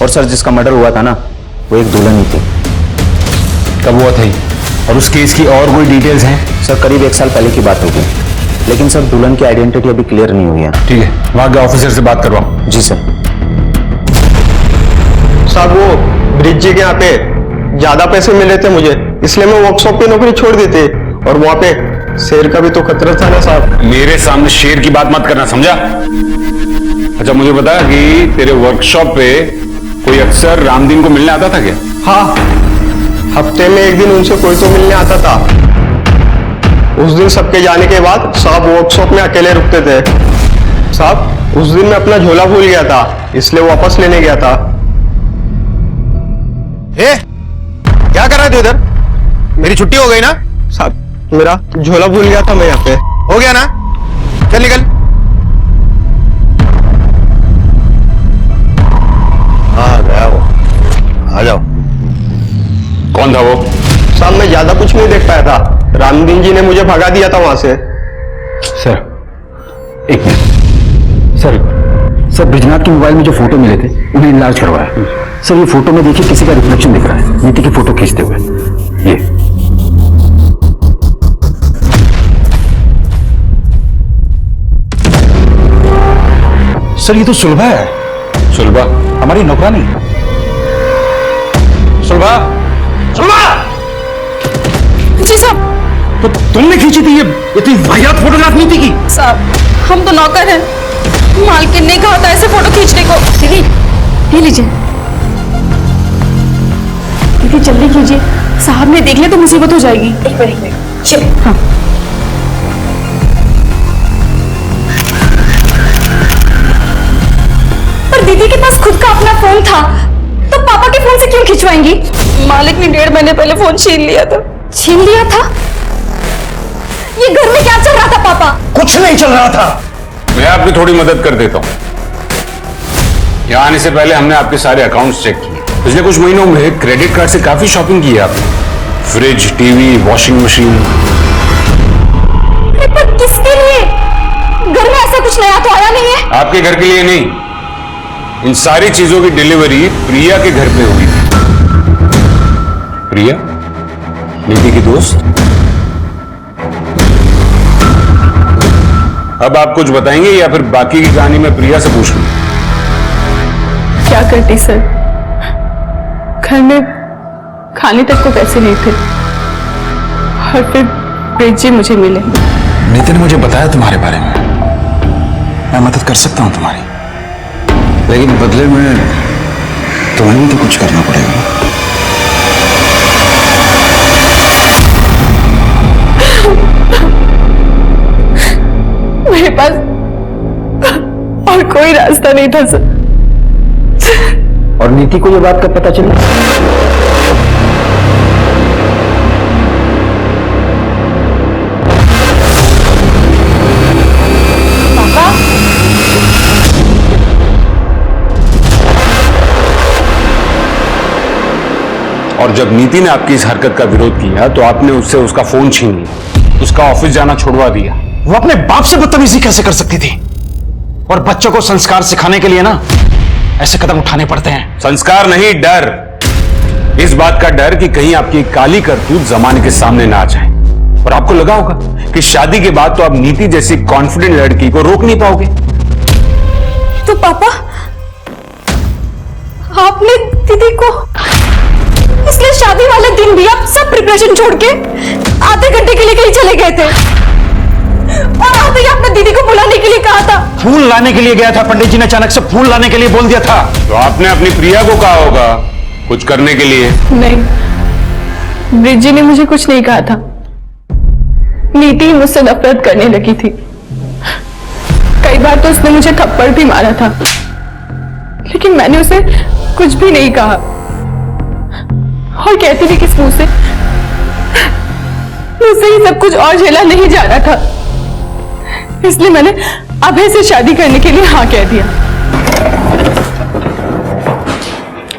और सर जिसका मर्डर हुआ था ना, वो एक दुल्हन ही थी। कब हुआ था ये? और उस केस की और कोई डिटेल्स हैं? सर करीब 1 साल पहले की बात होगी, लेकिन सर दुल्हन की आइडेंटिटी अभी क्लियर नहीं हुई है। ठीक है, वहां के ऑफिसर से बात करवाओ। जी सर। साहब वो ब्रिज जी के यहाँ पे ज्यादा पैसे मिले थे मुझे, इसलिए मैं वर्कशॉप की नौकरी छोड़ दी थी। और वहां पे शेर का भी तो खतरा था ना साहब। मेरे सामने शेर की बात मत करना, समझा? अच्छा मुझे बता कि तेरे वर्कशॉप पे कोई अक्सर रामदीन को मिलने आता था क्या? हाँ, हफ्ते में 1 दिन उनसे कोई तो मिलने आता था। उस दिन सबके जाने के बाद साहब वर्कशॉप में अकेले रुकते थे। साहब उस दिन मैं अपना झोला भूल गया था, इसलिए वापस लेने गया था। क्या कर रहा है तू इधर? मेरी छुट्टी हो गई ना? साहब मेरा झोला भूल गया था मैं यहाँ पे। हो गया ना? चल निकल। आ गया वो, आ जाओ। कौन था वो? साहब मैं ज्यादा कुछ नहीं देख पाया था, रामदीन जी ने मुझे भगा दिया था वहां से। सर एक मिनट। सर ब्रिजनाथ के मोबाइल में जो फोटो मिले थे उन्हें इनलार्ज करवाया। सर ये फोटो में देखिए किसी का रिफ्लेक्शन दिख रहा है, नीति की फोटो खींचते हुए। ये सर ये तो सुलभा है। सुलभा? हमारी नौकरानी। सुलभा, सुलभा! जी साहब। तो तुमने खींची थी ये इतनी वाहियात फोटोग्राफ नीति की? साहब हम तो नौकर हैं, मालकिन ने कहा था ऐसे फोटो खींचने को। दीदी ये लीजिए। दीदी जल्दी कीजिए, साहब ने देख लिया तो मुसीबत हो जाएगी। एक मिनट चल। हाँ पर दीदी के पास खुद का अपना फोन था, तो पापा के फोन से क्यों खिंचवाएंगी? मालिक ने 1.5 महीने पहले फोन छीन लिया था। छीन लिया था? ये घर में क्या चल रहा था पापा? कुछ नहीं चल रहा था। मैं आपकी थोड़ी मदद कर देता हूं। यहाँ आने से पहले हमने आपके सारे अकाउंट्स चेक किए। पिछले कुछ महीनों में क्रेडिट कार्ड से काफी शॉपिंग की है आपने, फ्रिज, टीवी, वॉशिंग मशीन। पर किसके लिए? घर में ऐसा कुछ नया तो आया नहीं है। आपके घर के लिए नहीं, इन सारी चीजों की डिलीवरी प्रिया के घर पे हुई थी। प्रिया नीति की दोस्त। अब आप कुछ बताएंगे या फिर बाकी की कहानी मैं प्रिया से पूछ लूं? क्या करती सर, घर में खाने तक को पैसे नहीं थे और फिर ब्रिज जी मुझे मिले। नीति ने मुझे बताया तुम्हारे बारे में। मैं मदद कर सकता हूं तुम्हारी, लेकिन बदले में तुम्हें भी तो कुछ करना पड़ेगा। मेरे पास और कोई रास्ता नहीं था सर। और नीति को ये बात कब पता चली? और जब नीति ने आपकी इस हरकत का विरोध किया तो आपने उससे उसका फोन छीन लिया, उसका ऑफिस जाना छुड़वा दिया। वो अपने बाप से बदतमीजी कैसे कर सकती थी? और बच्चों को संस्कार सिखाने के लिए ना ऐसे कदम उठाने पड़ते हैं। संस्कार नहीं, डर। इस बात का डर कि कहीं आपकी काली करतूत जमाने के सामने ना आ जाए। और आपको लगा होगा कि शादी के बाद तो आप नीति जैसी कॉन्फिडेंट लड़की को रोक नहीं पाओगे। तो पापा आपने दीदी को, इसलिए शादी वाले दिन भी आप सब प्रिपरेशन छोड़ के आधे घंटे के लिए कहीं चले गए थे और आते ही आपने दीदी को बुलाने के लिए कहा था। फूल लाने के लिए गया था, पंडित जी ने अचानक से फूल लाने के लिए बोल दिया था। तो आपने अपनी प्रिया को कहा होगा कुछ करने के लिए। नहीं, ब्रिज जी ने मुझे कुछ नहीं कहा था। नीति मुझसे नफरत करने लगी थी कई बार तो उसने मुझे थप्पड़ भी मारा था, लेकिन मैंने उसे कुछ भी नहीं कहा और कहती थी किस मुंह से मुझसे ही सब कुछ और झेला नहीं जा रहा था, इसलिए मैंने अभय से शादी करने के लिए हाँ कह दिया।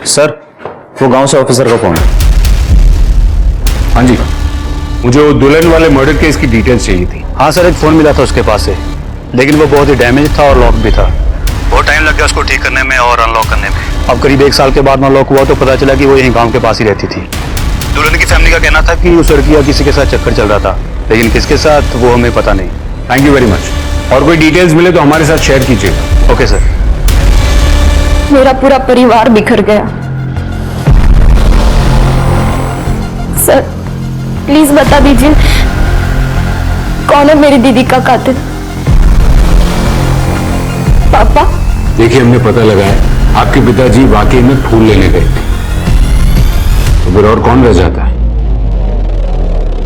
सर, वो गांव से ऑफिसर का फोन। हाँ जी, मुझे वो दुल्हन वाले मर्डर केस की डिटेल्स चाहिए थी। हाँ सर, एक फोन मिला था उसके पास से, लेकिन वो बहुत ही डैमेज था और लॉक भी था। बहुत टाइम लग गया उसको ठीक करने में और अनलॉक करने में। अब करीब 1 साल के बाद अनलॉक हुआ तो पता चला कि वो यहीं गांव के पास ही रहती थी। दुल्हन की फैमिली का कहना था कि उस लड़की का किसी के साथ चक्कर चल रहा था, लेकिन किसके साथ वो हमें पता नहीं। Thank you very much. और कोई डिटेल्स मिले तो हमारे साथ शेयर कीजिएगा। Okay sir. मेरा पूरा परिवार बिखर गया। सर प्लीज बता दीजिए कौन है मेरी दीदी का कातिल? पापा? देखिए, हमने पता लगा है आपके पिताजी वाकई में फूल लेने गए थे, तो फिर और कौन रह जाता है?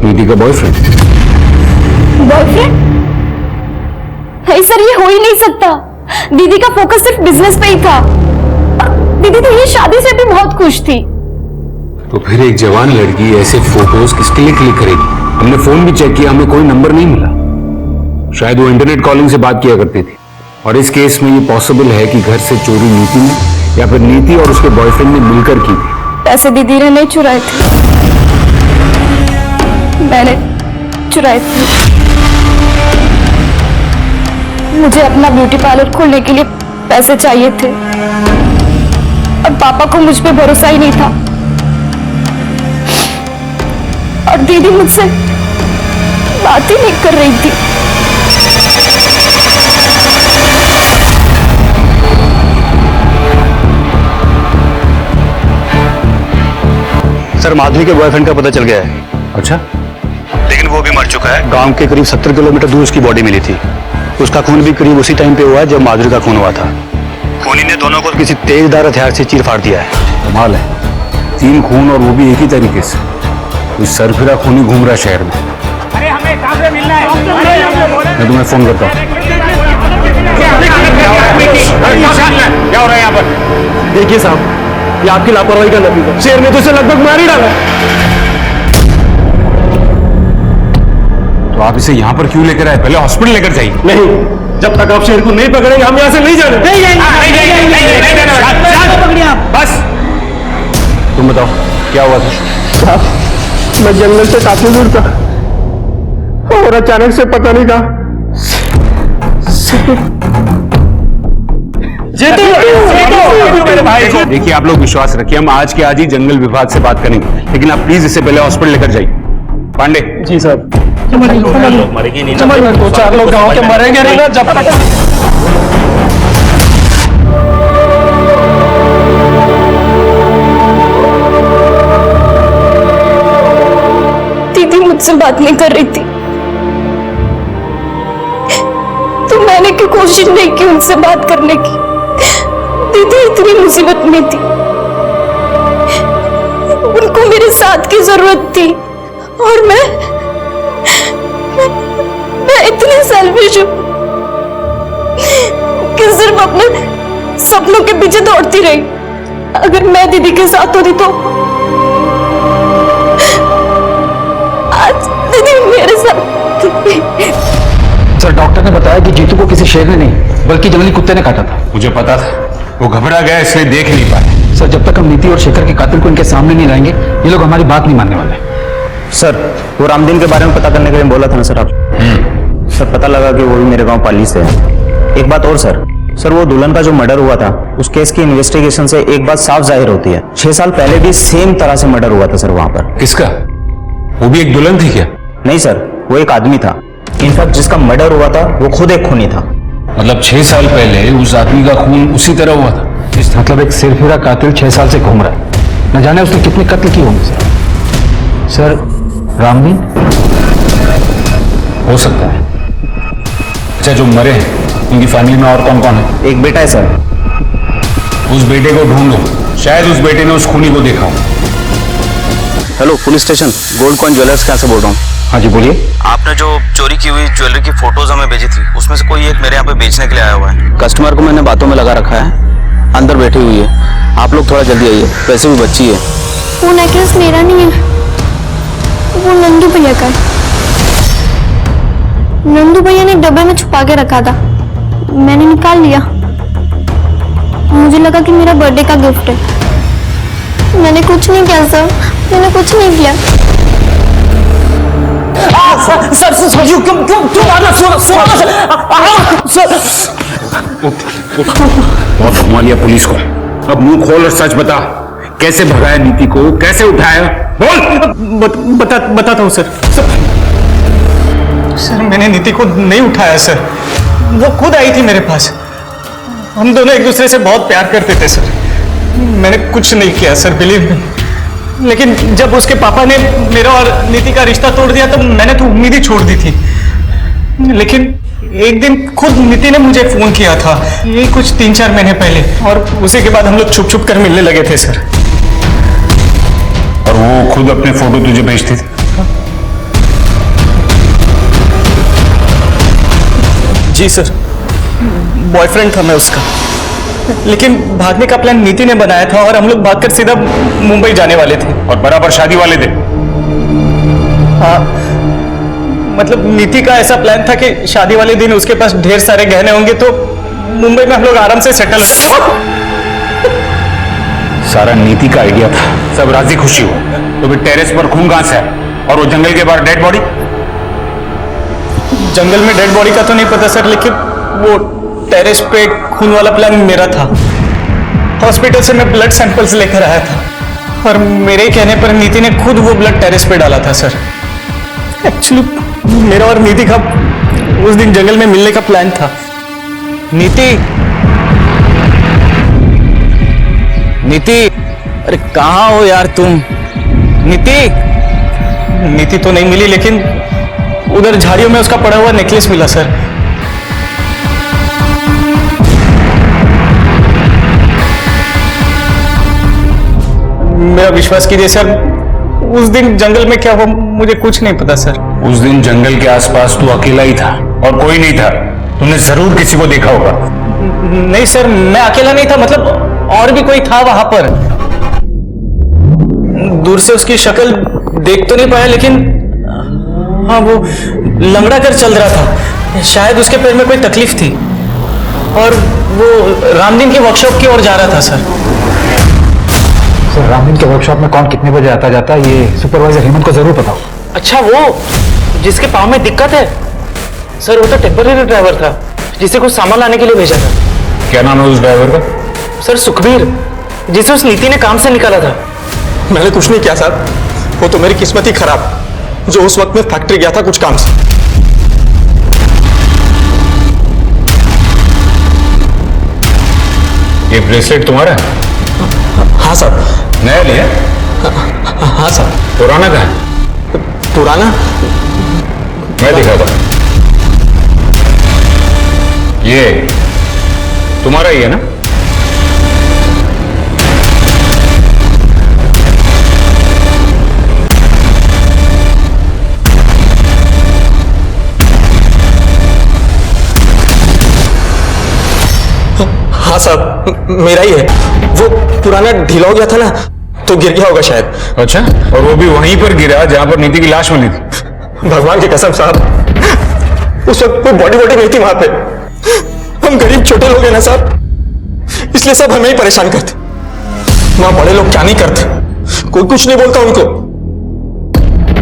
नीति का बॉयफ्रेंड। बॉयफ्रेंड? नहीं सर, ये हो ही नहीं सकता। दीदी का फोकस सिर्फ बिजनेस पे ही था। दीदी तो ये शादी से भी बहुत खुश थी। तो फिर एक जवान लड़की ऐसे फोटोज किसके लिए क्लिक करेगी? हमने फोन भी चेक किया, हमें कोई नंबर नहीं मिला। शायद वो इंटरनेट कॉलिंग से बात किया करती थी। और इस केस में ये पॉसिबल है कि घर से चोरी नीति ने या फिर नीति और उसके बॉयफ्रेंड ने मिलकर की थी। पैसे दीदी ने नहीं चुराए थे, मैंने चुराए थे। मुझे अपना ब्यूटी पार्लर खोलने के लिए पैसे चाहिए थे और पापा को मुझ पे भरोसा ही नहीं था और दीदी मुझसे बात ही नहीं कर रही थी। सर, माधुरी के बॉयफ्रेंड का पता चल गया है। अच्छा? लेकिन वो भी मर चुका है। गांव के करीब 70 किलोमीटर दूर उसकी बॉडी मिली थी। उसका खून भी करीब उसी टाइम पे हुआ है जब माधुरी का खून हुआ था। खूनी ने दोनों को किसी तेजदार हथियार से चीर फाड़ दिया है। कमाल है, 3 खून और वो भी एक ही तरीके से। कोई सरफिरा खूनी घूम रहा है शहर में। अरे हमें कहां से मिलना है? मैं तुम्हें फोन करता हूँ। क्या हो रहा है यहाँ पर? देखिए साहब, ये आपकी लापरवाही का नतीजा है। शेर ने तो उसे लगभग मार ही डाला। तो आप इसे यहाँ पर क्यों लेकर आए? पहले हॉस्पिटल लेकर जाइए। नहीं, जब तक आप शेर को नहीं पकड़ेंगे हम यहाँ से नहीं जाने। बस तुम बताओ क्या हुआ था? साहब, मैं जंगल से काफी दूर था और अचानक से पता नहीं कहा देखिए, आप लोग विश्वास रखिए, हम आज के आज ही जंगल विभाग से बात करेंगे, लेकिन आप प्लीज इसे पहले हॉस्पिटल लेकर जाइए। पांडे जी सर। मरेंगे नहीं, 2-4 लोग गाँव के मरेंगे नहीं ना जब तक। दीदी मुझसे बात नहीं कर रही थी तो मैंने क्यों कोशिश नहीं की उनसे बात करने की? दीदी इतनी मुसीबत में थी, उनको मेरे साथ की जरूरत थी और मैं इतनी सेल्फिश हूं कि सिर्फ अपने सपनों के पीछे दौड़ती रही। अगर मैं दीदी के साथ होती तो आज दीदी मेरे साथ। सर, डॉक्टर ने बताया कि जीतू को किसी शेर ने नहीं बल्कि जंगली कुत्ते ने काटा था। मुझे पता था, वो घबरा गया इसलिए देख नहीं पाए। सर, जब तक हम नीति और शेखर के कातिल को इनके सामने नहीं लाएंगे ये लोग हमारी बात नहीं मानने वाले। सर, वो रामदीन के बारे में पता करने के लिए बोला था ना सर आप? सर, पता लगा कि वो भी मेरे गांव पाली से है। एक बात और सर, वो दुल्हन का जो मर्डर हुआ था उस केस की इन्वेस्टिगेशन से एक बात साफ जाहिर होती है, 6 साल पहले भी सेम तरह से मर्डर हुआ था सर वहां पर। किसका? वो भी एक दुल्हन थी क्या? नहीं सर, वो एक आदमी था। इनफैक्ट जिसका मर्डर हुआ था वो खुद एक खूनी था। मतलब 6 साल पहले उस आदमी का खून उसी तरह हुआ था? इस मतलब एक सिरफिरा कातिल 6 साल से घूम रहा है, न जाने उसने कितने कत्ल किए होंगे। सर, रामदीन हो सकता है। अच्छा, जो मरे हैं उनकी फैमिली में और कौन कौन है? एक बेटा है सर। उस बेटे को ढूंढो, शायद उस बेटे ने उस खूनी को देखा हो। Hello police station, gold coin jewellers कहाँ से बोल रहा हूँ? हाँ जी बोलिए। आपने जो चोरी की हुई ज्वेलरी की फोटोज हमें भेजी थी, उसमें से कोई एक मेरे यहाँ पे बेचने के लिए आया हुआ है। कस्टमर को मैंने बातों में लगा रखा है, अंदर बैठी हुई है। आप लोग थोड़ा जल्दी आइए, वैसे भी बच्ची है। वो नेकलेस मेरा नहीं है, वो नंदू भैया का है। नंदू भैया ने डब्बे में छुपा के रखा था, मैंने निकाल लिया। मुझे लगा कि मेरा बर्थडे का गिफ्ट है। मैंने कुछ नहीं किया सर, मैंने कुछ नहीं किया। सर क्यों मारना? बहुत घुमा लिया पुलिस को। अब मुंह खोल और सच बता, कैसे भगाया नीति को, कैसे उठाया? बोल। बताता हूँ सर। सर मैंने नीति को नहीं उठाया सर, वो खुद आई थी मेरे पास। हम दोनों एक दूसरे से बहुत प्यार करते थे सर। मैंने कुछ नहीं किया सर, बिलीव मी। लेकिन जब उसके पापा ने मेरा और नीति का रिश्ता तोड़ दिया तो मैंने तो उम्मीद ही छोड़ दी थी। लेकिन एक दिन खुद नीति ने मुझे फोन किया था, ये कुछ 3-4 महीने पहले, और उसी के बाद हम लोग छुप छुप कर मिलने लगे थे सर। और वो खुद अपने फोटो तुझे भेजती थी? जी सर, बॉयफ्रेंड था मैं उसका। लेकिन भागने का प्लान नीति ने बनाया था और हम लोग भागकर सीधा मुंबई जाने वाले थे। और बराबर शादी वाले थे? हाँ, मतलब नीति का ऐसा प्लान था कि शादी वाले दिन उसके पास ढेर सारे गहने होंगे तो मुंबई में हम लोग आराम से सेटल हो। सारा नीति का आइडिया था, सब राजी खुशी हो। तो फिर टेरेस पर खून कहां से है और वो जंगल के बाहर डेड बॉडी? जंगल में डेड बॉडी का तो नहीं पता सर, लेकिन वो टेरेस पे खून वाला प्लान मेरा था। हॉस्पिटल से मैं ब्लड सैंपल्स लेकर आया था और मेरे कहने पर नीति ने खुद वो ब्लड टेरेस पे डाला था सर। एक्चुअली मेरा और नीति का उस दिन जंगल में मिलने का प्लान था। नीति अरे कहाँ हो यार तुम? नीति तो नहीं मिली, लेकिन उधर झाड़ियों में उसका पड़ा हुआ नेकलेस मिला सर। मेरा विश्वास कीजिए सर, उस दिन जंगल में क्या हुआ मुझे कुछ नहीं पता सर। उस दिन जंगल के आसपास तू अकेला ही था और कोई नहीं था। तुमने जरूर किसी को देखा होगा। नहीं सर, मैं अकेला नहीं था, मतलब और भी कोई था वहां पर। दूर से उसकी शक्ल देख तो नहीं पाया, लेकिन हाँ वो लंगड़ा कर चल रहा था। शायद उसके पैर में कोई तकलीफ थी और वो रामदीन के वर्कशॉप की ओर जा रहा था सर। सर रामदीन के वर्कशॉप में कौन कितने बजे आता जाता है ये सुपरवाइजर हेमंत को जरूर पता हो। अच्छा, वो जिसके पाँव में दिक्कत है सर, वो तो टेम्पररी ड्राइवर था जिसे कुछ सामान लाने के लिए भेजा था। क्या नाम है उस ड्राइवर का? सर सुखबीर, जिसे उस नीति ने काम से निकाला था। मैंने कुछ नहीं किया सर, वो तो मेरी किस्मत ही खराब जो उस वक्त में फैक्ट्री गया था कुछ काम से। ये ब्रेसलेट तुम्हारा है? हाँ सर। नया लिया? हाँ सर। पुराना कहाँ है? पुराना मैं दिखाता हूं। ये तुम्हारा ही है ना? हाँ साहब, मेरा ही है। वो पुराना ढीला हो गया था ना, तो गिर गया होगा शायद। अच्छा, और वो भी वहीं पर गिरा जहां पर नीति की लाश मिली थी? भगवान की कसम साहब, उस वक्त कोई बॉडी नहीं थी वहां पे। हम गरीब छोटे लोग हैं ना साहब, इसलिए सब हमें ही परेशान करते। वहां बड़े लोग क्या नहीं करते, कोई कुछ नहीं बोलता उनको।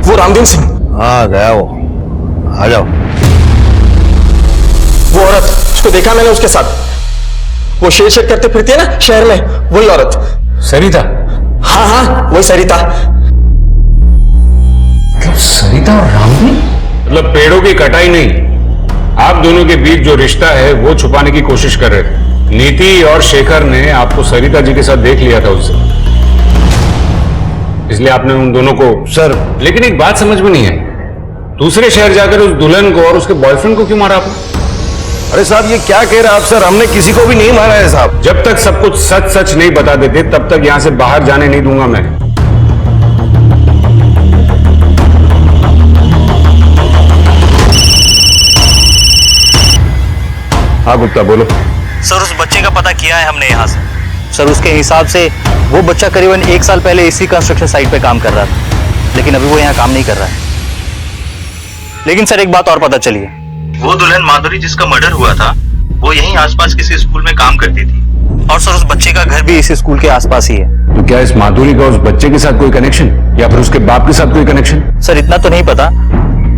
वो रामदीन सिंह। हाँ गया वो, आ जाओ। वो औरत, उसको देखा मैंने उसके साथ, वो शेर शेर करते फिरती है ना शहर में, वही औरत। सरिता? हाँ हाँ, वही सरिता। सरिता और रामदीन? मतलब पेड़ों की कटाई नहीं, आप दोनों के बीच जो रिश्ता है वो छुपाने की कोशिश कर रहे थे। नीति और शेखर ने आपको सरिता जी के साथ देख लिया था उससे, इसलिए आपने उन दोनों को। सर लेकिन एक बात समझ में नहीं है, दूसरे शहर जाकर उस दुल्हन को और उसके बॉयफ्रेंड को क्यों मारा आपने? अरे साहब ये क्या कह रहे हैं आप सर, हमने किसी को भी नहीं मारा है साहब। जब तक सब कुछ सच सच नहीं बता देते तब तक यहां से बाहर जाने नहीं दूंगा मैं। हाँ गुप्ता बोलो। सर उस बच्चे का पता किया है हमने यहाँ से। सर उसके हिसाब से वो बच्चा करीबन 1 साल पहले इसी कंस्ट्रक्शन साइट पे काम कर रहा था, लेकिन अभी वो यहाँ काम नहीं कर रहा है। लेकिन सर एक बात और पता चली है, वो दुल्हन माधुरी जिसका मर्डर हुआ था वो यहीं आसपास किसी स्कूल में काम करती थी, और सर उस बच्चे का घर भी इसी स्कूल के आसपास ही है। तो क्या इस माधुरी का उस बच्चे के साथ कोई कनेक्शन, या फिर उसके बाप के साथ कोई कनेक्शन? सर इतना तो नहीं पता,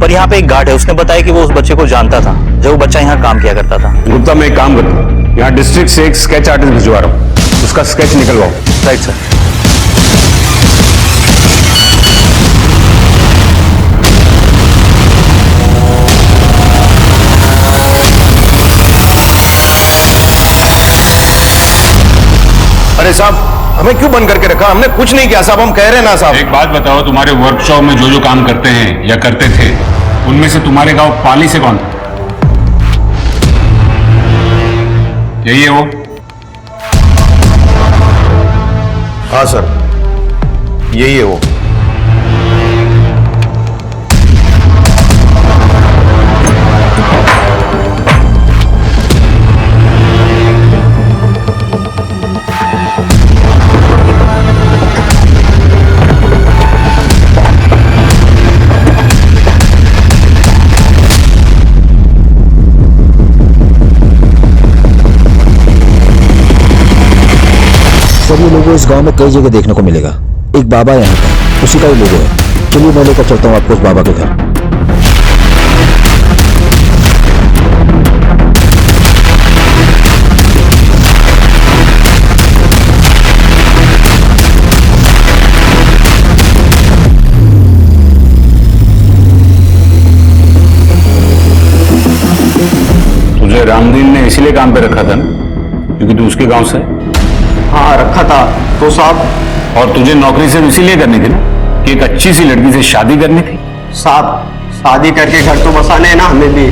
पर यहाँ पे एक गार्ड है, उसने बताया कि वो उस बच्चे को जानता था जब वो बच्चा यहाँ काम किया करता था। गुप्ता मैं एक काम करता हूँ, यहाँ डिस्ट्रिक्ट से एक स्केच आर्टिस्ट भिजवा रहा हूँ, उसका स्केच निकलवाओ। Right sir. अरे साहब हमें क्यों बंद करके रखा? हमने कुछ नहीं किया साहब, हम कह रहे हैं ना साहब। एक बात बताओ, तुम्हारे वर्कशॉप में जो जो काम करते हैं या करते थे, उनमें से तुम्हारे गांव पाली से कौन था? यही है वो? हाँ सर यही है वो। सर ये लोगो इस गांव में कई जगह देखने को मिलेगा। एक बाबा यहाँ का, उसी का ही लोगो है। चलिए मैं लेकर चलता हूँ आपको उस बाबा के घर। तुझे रामदीन ने इसीलिए काम पे रखा था ना, क्योंकि तू उसके गांव से है? हाँ रखा था तो साहब। और तुझे नौकरी सिर्फ इसीलिए करनी थी ना कि एक अच्छी सी लड़की से शादी करनी थी? साहब शादी करके घर तो बसाने है ना हमें भी।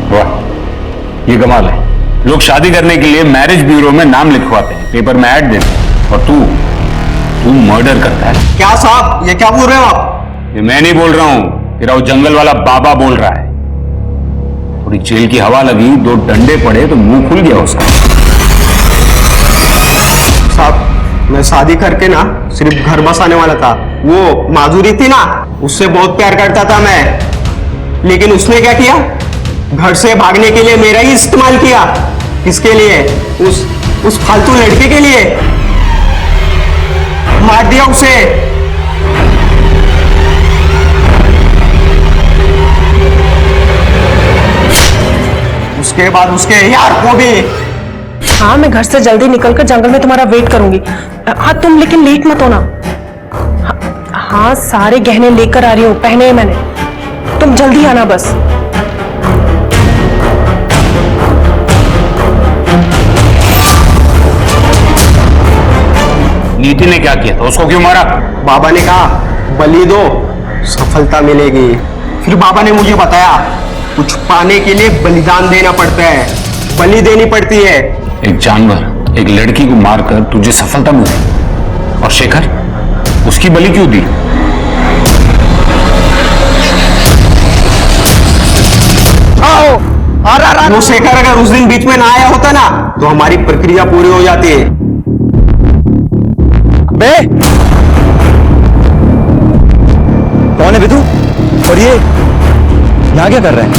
वाह ये कमाल है, लोग शादी करने के लिए मैरिज ब्यूरो में नाम लिखवाते हैं, पेपर में ऐड देते हैं, और तू मर्डर करता है। क्या साहब ये क्या बोल रहे हो आप? ये मैं नहीं बोल रहा हूं, तेरा वो जंगल वाला बाबा बोल रहा है। थोड़ी जेल की हवा लगी, 2 डंडे पड़े तो मुंह खुल गया उसका। साहब मैं शादी करके ना सिर्फ घर बसाने वाला था। वो माधुरी थी ना, उससे बहुत प्यार करता था मैं, लेकिन उसने क्या किया, घर से भागने के लिए मेरा ही इस्तेमाल किया। किसके लिए? उस फालतू लड़के के लिए। मार दिया उसे। उसके बाद उसके यार को भी। हाँ मैं घर से जल्दी निकलकर जंगल में तुम्हारा वेट करूंगी। हाँ तुम लेकिन लेट मत होना। हाँ सारे गहने लेकर आ रही हूँ, पहने हैं मैंने, तुम जल्दी आना बस। नीति ने क्या किया था, उसको क्यों मारा? बाबा ने कहा बलि दो सफलता मिलेगी। फिर बाबा ने मुझे बताया कुछ पाने के लिए बलिदान देना पड़ता है, बलि देनी पड़ती है। एक जानवर, एक लड़की को मारकर तुझे सफलता मिली, और शेखर उसकी बलि क्यों दी? वो शेखर अगर उस दिन बीच में ना आया होता ना तो हमारी प्रक्रिया पूरी हो जाती है। बे कौन है बिदू? और ये यहाँ क्या कर रहे हैं?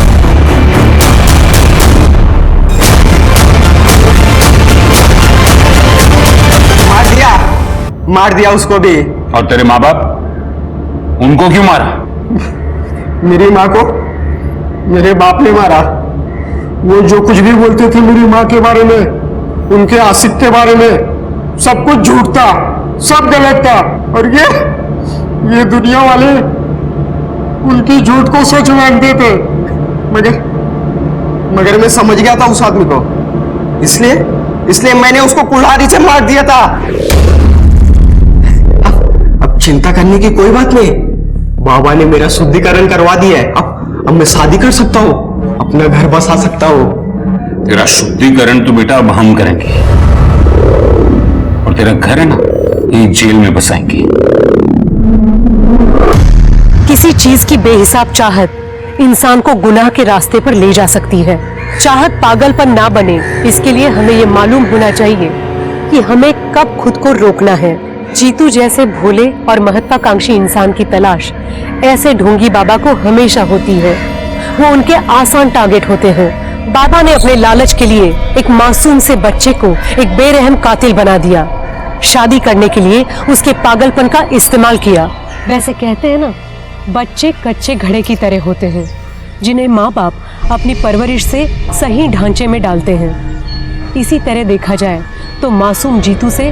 मार दिया उसको भी। और तेरे माँ बाप, उनको क्यों मारा? मेरी माँ को मेरे बाप ने मारा। वो जो कुछ भी बोलते थे मेरी माँ के बारे में, उनके आशिक के बारे में, सब कुछ झूठ था, सब गलत था। और ये दुनिया वाले उनकी झूठ को सच मानते थे। मगर मैं समझ गया था उस आदमी को, इसलिए मैंने उसको कुल्हाड़ी से मार दिया था। अब चिंता करने की कोई बात नहीं, बाबा ने मेरा शुद्धिकरण करवा दिया है। अब मैं शादी कर सकता हूँ, अपना घर बसा सकता हूँ। तेरा शुद्धिकरण तो बेटा अब हम करेंगे, और तेरा घर है ना ये जेल में बसाएंगे। किसी चीज की बेहिसाब चाहत इंसान को गुनाह के रास्ते पर ले जा सकती है। चाहत पागलपन ना बने, इसके लिए हमें ये मालूम होना चाहिए कि हमें कब खुद को रोकना है। जीतू जैसे भोले और महत्वाकांक्षी इंसान की तलाश ऐसे ढोंगी बाबा को हमेशा होती है। वो उनके आसान टारगेट होते हैं। बाबा ने अपने लालच के लिए एक मासूम से बच्चे को एक बेरहम कातिल बना दिया। शादी करने के लिए उसके पागलपन का इस्तेमाल किया। वैसे कहते हैं ना, बच्चे कच्चे घड़े की तरह होते हैं जिन्हें माँ बाप अपनी परवरिश से सही ढांचे में डालते हैं। इसी तरह देखा जाए तो मासूम जीतू से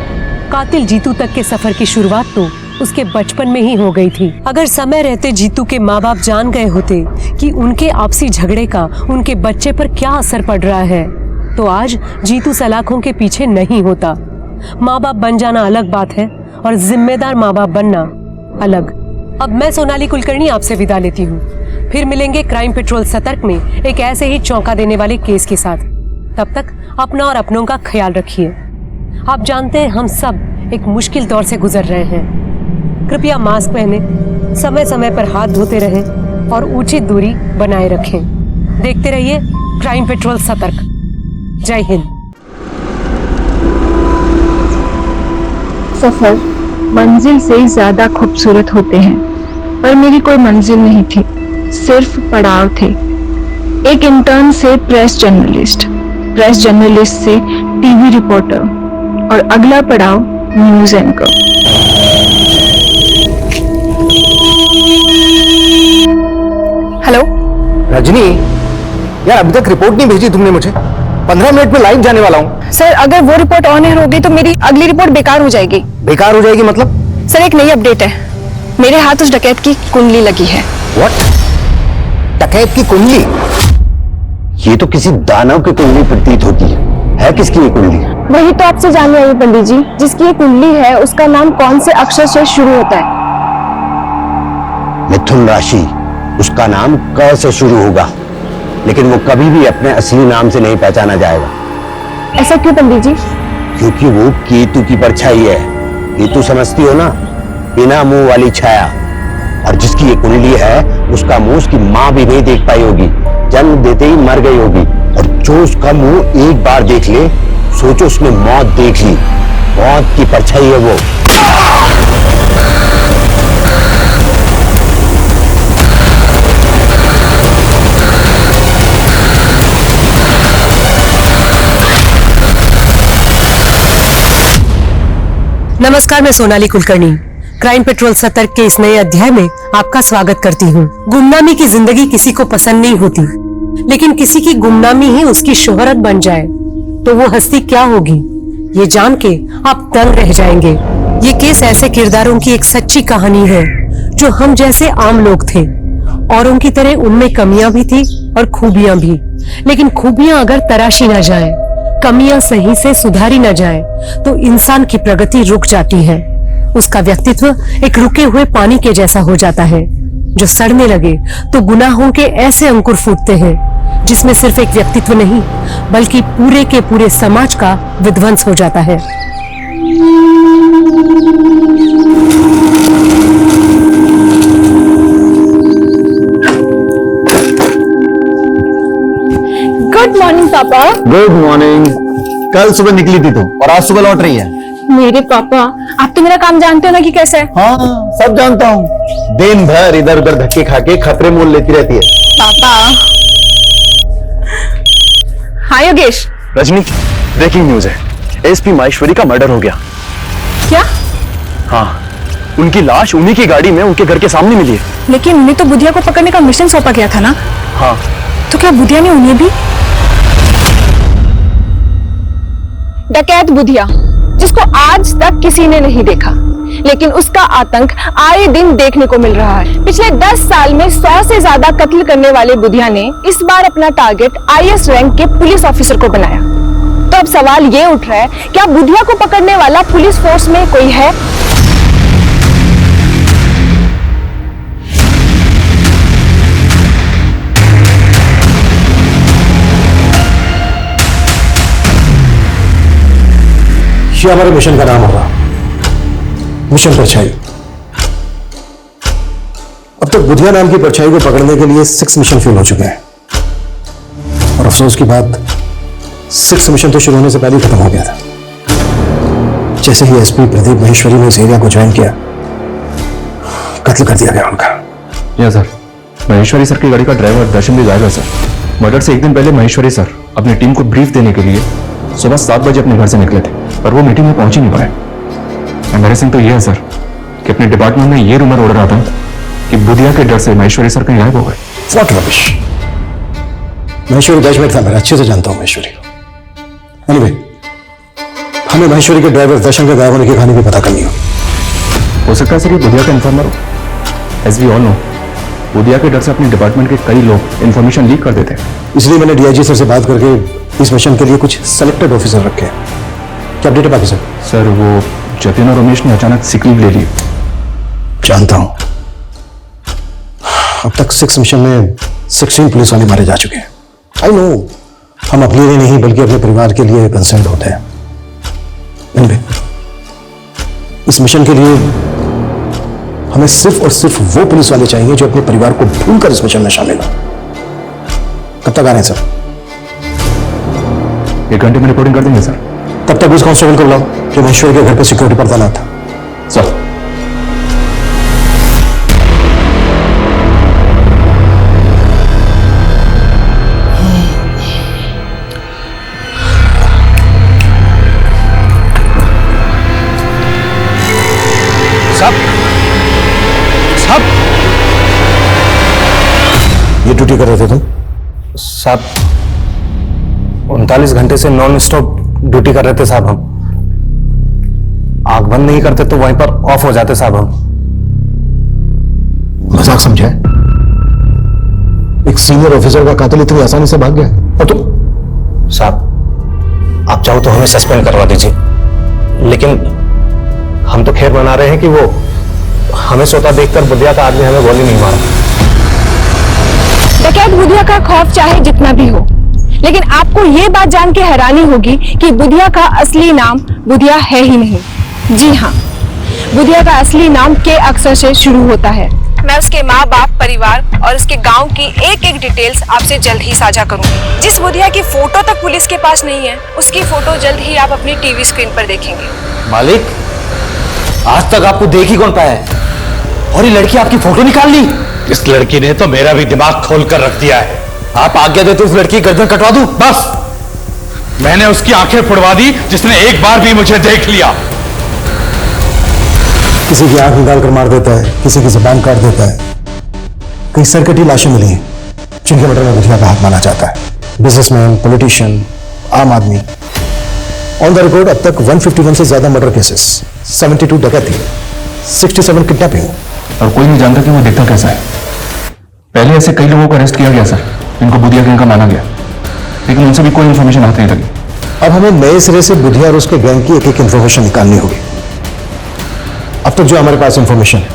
कातिल जीतू तक के सफर की शुरुआत तो उसके बचपन में ही हो गई थी। अगर समय रहते जीतू के माँ बाप जान गए होते कि उनके आपसी झगड़े का उनके बच्चे पर क्या असर पड़ रहा है, तो आज जीतू सलाखों के पीछे नहीं होता। माँ बाप बन जाना अलग बात है और जिम्मेदार माँ बाप बनना अलग। अब मैं सोनाली कुलकर्णी आपसे विदा लेती हूँ। फिर मिलेंगे क्राइम पेट्रोल सतर्क में एक ऐसे ही चौंका देने वाले केस के साथ। तब तक अपना और अपनों का ख्याल रखिए। आप जानते हैं हम सब एक मुश्किल दौर से गुजर रहे हैं। कृपया मास्क पहने, समय समय पर हाथ धोते रहें और उचित दूरी बनाए रखें। देखते रहिए क्राइम पेट्रोल सतर्क। जय हिंद। सफर मंजिल से ज्यादा खूबसूरत होते हैं, पर मेरी कोई मंजिल नहीं थी, सिर्फ पड़ाव थे। एक इंटर्न से प्रेस जर्नलिस्ट, प्रेस जर्नलिस्ट से टीवी रिपोर्टर और अगला पड़ाव न्यूज एंकर। हेलो रजनी, यार अभी तक रिपोर्ट नहीं भेजी तुमने मुझे। 15 मिनट में लाइव जाने वाला हूँ। सर, अगर वो रिपोर्ट ऑन एयर हो गई तो मेरी अगली रिपोर्ट बेकार हो जाएगी। बेकार हो जाएगी मतलब? सर, एक नई अपडेट है। मेरे हाथ उस डकैत की कुंडली लगी है। व्हाट? डकैत की कुंडली? ये तो किसी दानव की कुंडली प्रतीत होती है किसकी ये कुंडली? वही तो आपसे जानने आई पंडित जी। जिसकी ये कुंडली है उसका नाम कौन से अक्षर से शुरू होता है? मिथुन राशि, उसका नाम क से शुरू होगा, लेकिन वो कभी भी अपने असली नाम से नहीं पहचाना जाएगा। ऐसा क्यों पंडित जी? क्योंकि वो केतु की परछाई है। केतु समझती हो ना, बिना मुंह वाली छाया। और जिसकी ये कुंडली है उसका मुंह उसकी माँ भी नहीं देख पाई होगी, जन्म देते ही मर गई होगी। और जो उसका मुंह एक बार देख ले, सोचो उसने मौत देख ली। मौत की परछाई है वो। नमस्कार, मैं सोनाली कुलकर्णी क्राइम पेट्रोल सतर्क के इस नए अध्याय में आपका स्वागत करती हूँ। गुमनामी की जिंदगी किसी को पसंद नहीं होती, लेकिन किसी की गुमनामी ही उसकी शोहरत बन जाए तो वो हस्ती क्या होगी, ये जान के आप दंग रह जाएंगे। ये केस ऐसे किरदारों की एक सच्ची कहानी है जो हम जैसे आम लोग थे। औरों की तरह उनमें कमियां भी थी और खूबियां भी, लेकिन खूबियां अगर तराशी न जाए, कमियां सही से सुधारी न जाए, तो इंसान की प्रगति रुक जाती है। उसका व्यक्तित्व एक रुके हुए पानी के जैसा हो जाता है। जो सड़ने लगे तो गुनाहों के ऐसे अंकुर फूटते हैं जिसमें सिर्फ एक व्यक्तित्व नहीं बल्कि पूरे के पूरे समाज का विध्वंस हो जाता है। गुड मॉर्निंग पापा। Good morning. कल सुबह निकली थी तुम और आज सुबह लौट रही है। मेरे पापा, आप तो मेरा काम जानते हो ना कि कैसे है। हाँ, सब जानता हूँ। दिन भर इधर उधर धक्के खा के खतरे मोल लेती रहती है। पापा। हाँ योगेश। रजनी, ब्रेकिंग न्यूज है। एसपी माहेश्वरी का मर्डर हो गया। क्या? हाँ, उनकी लाश उन्हीं की गाड़ी में उनके घर के सामने मिली है। लेकिन उन्हें तो बुधिया को पकड़ने का मिशन सौंपा गया था ना। हाँ, तो क्या बुधिया ने उन्हें भी? डकैत बुधिया, जिसको आज तक किसी ने नहीं देखा, लेकिन उसका आतंक आए दिन देखने को मिल रहा है। पिछले 10 साल में 100 से ज्यादा कत्ल करने वाले बुधिया ने इस बार अपना टारगेट IS रैंक के पुलिस ऑफिसर को बनाया। तो अब सवाल ये उठ रहा है, क्या बुधिया को पकड़ने वाला पुलिस फोर्स में कोई है? ये हमारे मिशन का नाम होगा, मिशन परछाई। अब तक बुधिया नाम की परछाई को पकड़ने के लिए 6 मिशन फेल हो चुके हैं, और अफसोस की बात 6 मिशन तो शुरू होने से पहले ही खत्म हो गया था। जैसे ही एसपी प्रदीप महेश्वरी ने इस एरिया को ज्वाइन किया, कत्ल कर दिया गया उनका। या सर, महेश्वरी सर की गाड़ी का ड्राइवर दर्शन भी जाएगा सर। मर्डर से एक दिन पहले महेश्वरी सर अपनी टीम को ब्रीफ देने के लिए सुबह 7 बजे अपने घर से निकले थे, पर वो मीटिंग में पहुंच ही नहीं पाए। एम्बैरेसिंग तो यह है सर कि अपने डिपार्टमेंट में ये रूमर उड़ रहा था कि बुधिया के डर से महेश्वरी सर कहीं गायब हो गए। What rubbish! महेश्वरी बैचमेट था मेरा, अच्छे से जानता हूं महेश्वरी को। एनीवे, हमें महेश्वरी के ड्राइवर दर्शन के गायब होने की कहानी भी पता करनी हो सकता है सर ये बुधिया का इन्फॉर्मर हो। As we all know, Budhia के डर से अपने डिपार्टमेंट के कई लोग इन्फॉर्मेशन लीक कर देते हैं। इसलिए मैंने डीआईजी सर से बात करके इस मिशन के लिए कुछ सेलेक्टेड ऑफिसर रखे हैं। क्या अपडेट है बाकी सर? सर वो जतिन और रमेश ने अचानक सिक लीव ले ली। जानता हूं। अब तक 6 मिशन में 16 पुलिस वाले मारे जा चुके हैं। आई नो, हम अपने लिए नहीं बल्कि अपने परिवार के लिए कंसर्न होते हैं। Anyway, इस मिशन के लिए हमें सिर्फ और सिर्फ वो पुलिस वाले चाहिए जो अपने परिवार को भूलकर इस मिशन में शामिल हो। कब तक आ रहे हैं सर? 1 घंटे में रिपोर्टिंग कर देंगे सर। तब तक उस कांस्टेबल को बुलाओ जो महेश्वरी के घर पर सिक्योरिटी पर तैनात था। सर। ये ड्यूटी कर रहे थे तुम? साहब 39 घंटे से नॉन स्टॉप ड्यूटी कर रहे थे साहब। हम आंख बंद नहीं करते तो वहीं पर ऑफ हो जाते साहब। हम मजाक समझे? एक सीनियर ऑफिसर का कातिल इतनी आसानी से भाग गया? और तो साहब आप चाहो तो हमें सस्पेंड करवा दीजिए, लेकिन हम तो खैर मना रहे हैं कि वो हमें सोता देखकर बुधिया का आदमी हमें गोली नहीं मारा। डकैत बुधिया का खौफ चाहे जितना भी हो, लेकिन आपको ये बात जान के हैरानी होगी कि बुधिया का असली नाम बुधिया है ही नहीं। जी हाँ, बुधिया का असली नाम के अक्षर से शुरू होता है। मैं उसके माँ बाप, परिवार और उसके गांव की एक एक डिटेल्स आपसे जल्द ही साझा करूंगी। जिस बुधिया की फोटो तक पुलिस के पास नहीं है, उसकी फोटो जल्द ही आप अपनी टीवी स्क्रीन पर देखेंगे। मालिक, आज तक आपको देख ही कौन पाया है, और ये लड़की आपकी फोटो निकाल ली। इस लड़की ने तो मेरा भी दिमाग खोल कर रख दिया है। आप आज्ञा देते उस लड़की की गर्दन कटवा दूं? बस, मैंने उसकी आंखें फुड़वा दी जिसने एक बार भी मुझे देख लिया। किसी की आंख निकाल कर मार देता है, किसी की जुबान काट देता है। कई सरकटी लाशें मिली हैं जिनके मर्डर में बुधिया का हाथ माना जाता है। बिजनेसमैन, पॉलिटिशियन, आम आदमी। ऑन द रिकॉर्ड अब तक 151 से ज्यादा मर्डर केसेस, 72 डकैती, 67 किडनैपिंग। और कोई नहीं जानता कि वो दिखता कैसा है। पहले ऐसे कई लोगों को अरेस्ट किया गया सर, जिनको बुधिया गैंग का माना गया, लेकिन उनसे भी कोई इंफॉर्मेशन हाथ नहीं लगी। अब हमें नए सिरे से बुधिया और उसके गैंग की एक एक इंफॉर्मेशन निकालनी होगी। अब तक जो हमारे पास इंफॉर्मेशन है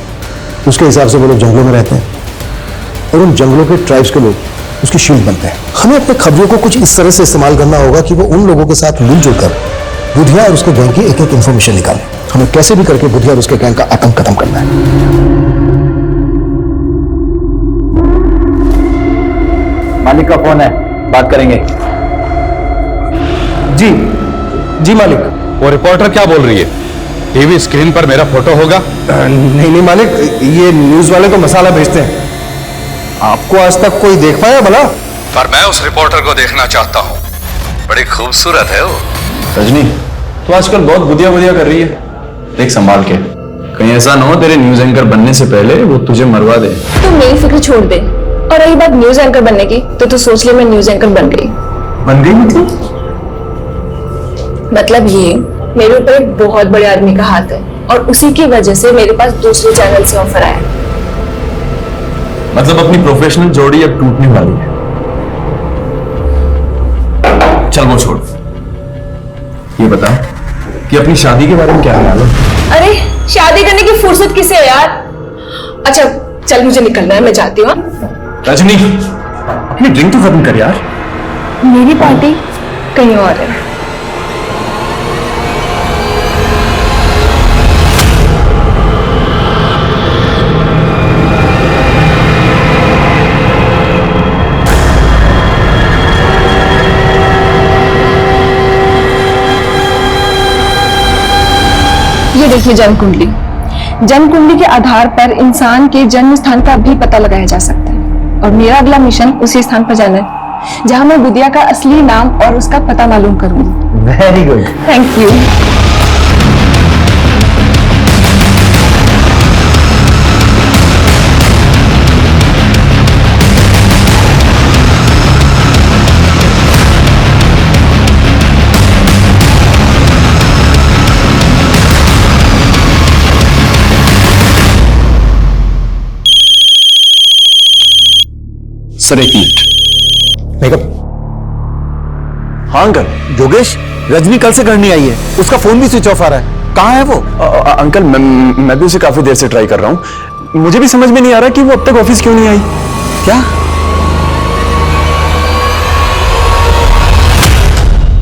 उसके हिसाब से वो लोग जंगलों में रहते हैं, और उन जंगलों के ट्राइब्स के लोग उसकी शील्ड बनते हैं। हमें अपने खबरों को कुछ इस तरह से इस्तेमाल करना होगा कि वो उन लोगों के साथ मिलजुल कर बुधिया और उसके गैंग की एक एक इंफॉर्मेशन निकालें। हमें कैसे भी करके बुधिया और उसके गैंग का आतंक खत्म करना है। मालिक का फोन है, बात करेंगे। जी जी मालिक। वो रिपोर्टर क्या बोल रही है? टीवी स्क्रीन पर मेरा फोटो होगा? नहीं मालिक, ये न्यूज वाले तो मसाला भेजते हैं। आपको आज तक कोई देख पाया भला? पर मैं उस रिपोर्टर को देखना चाहता हूँ। बड़ी खूबसूरत है वो। रजनी, तू आजकल बहुत बुधिया बुधिया कर रही है, देख संभाल के। कहीं ऐसा ना हो तेरे न्यूज एंकर बनने से पहले वो तुझे मरवा दे। तुम मेरी फिक्र छोड़ दे, और रही बात न्यूज एंकर बनने की, तो तू सोच ले मैं न्यूज एंकर बन गई। बन गई मतलब ये, मेरे ऊपर एक बहुत बड़े आदमी का हाथ है, और उसी की वजह से मेरे पास दूसरे चैनल से ऑफर आया। मतलब अपनी प्रोफेशनल जोड़ी अब टूटने वाली है। चल वो छोड़, ये बता कि अपनी शादी के बारे में क्या ख्याल है? अरे शादी करने की फुर्सत किसे है यार। अच्छा चल, मुझे निकलना है, मैं जाती हूँ। रजनी, अपनी ड्रिंक तो खत्म कर यार। मेरी पार्टी कहीं और है। देखिए जन्म कुंडली। जन्म कुंडली के आधार पर इंसान के जन्म स्थान का भी पता लगाया जा सकता है और मेरा अगला मिशन उसी स्थान पर जाना है जहां मैं बुधिया का असली नाम और उसका पता मालूम करूंगी। Very good. Thank you. Sir एक मिनट। मेकअप। हाँ अंकल, योगेश, रजनी कल से घर नहीं आई है, उसका फोन भी स्विच ऑफ आ रहा है। कहाँ है वो? अंकल मैं भी उसे काफी देर से ट्राई कर रहा हूँ। मुझे भी समझ में नहीं आ रहा कि वो अब तक ऑफिस क्यों नहीं आई। क्या?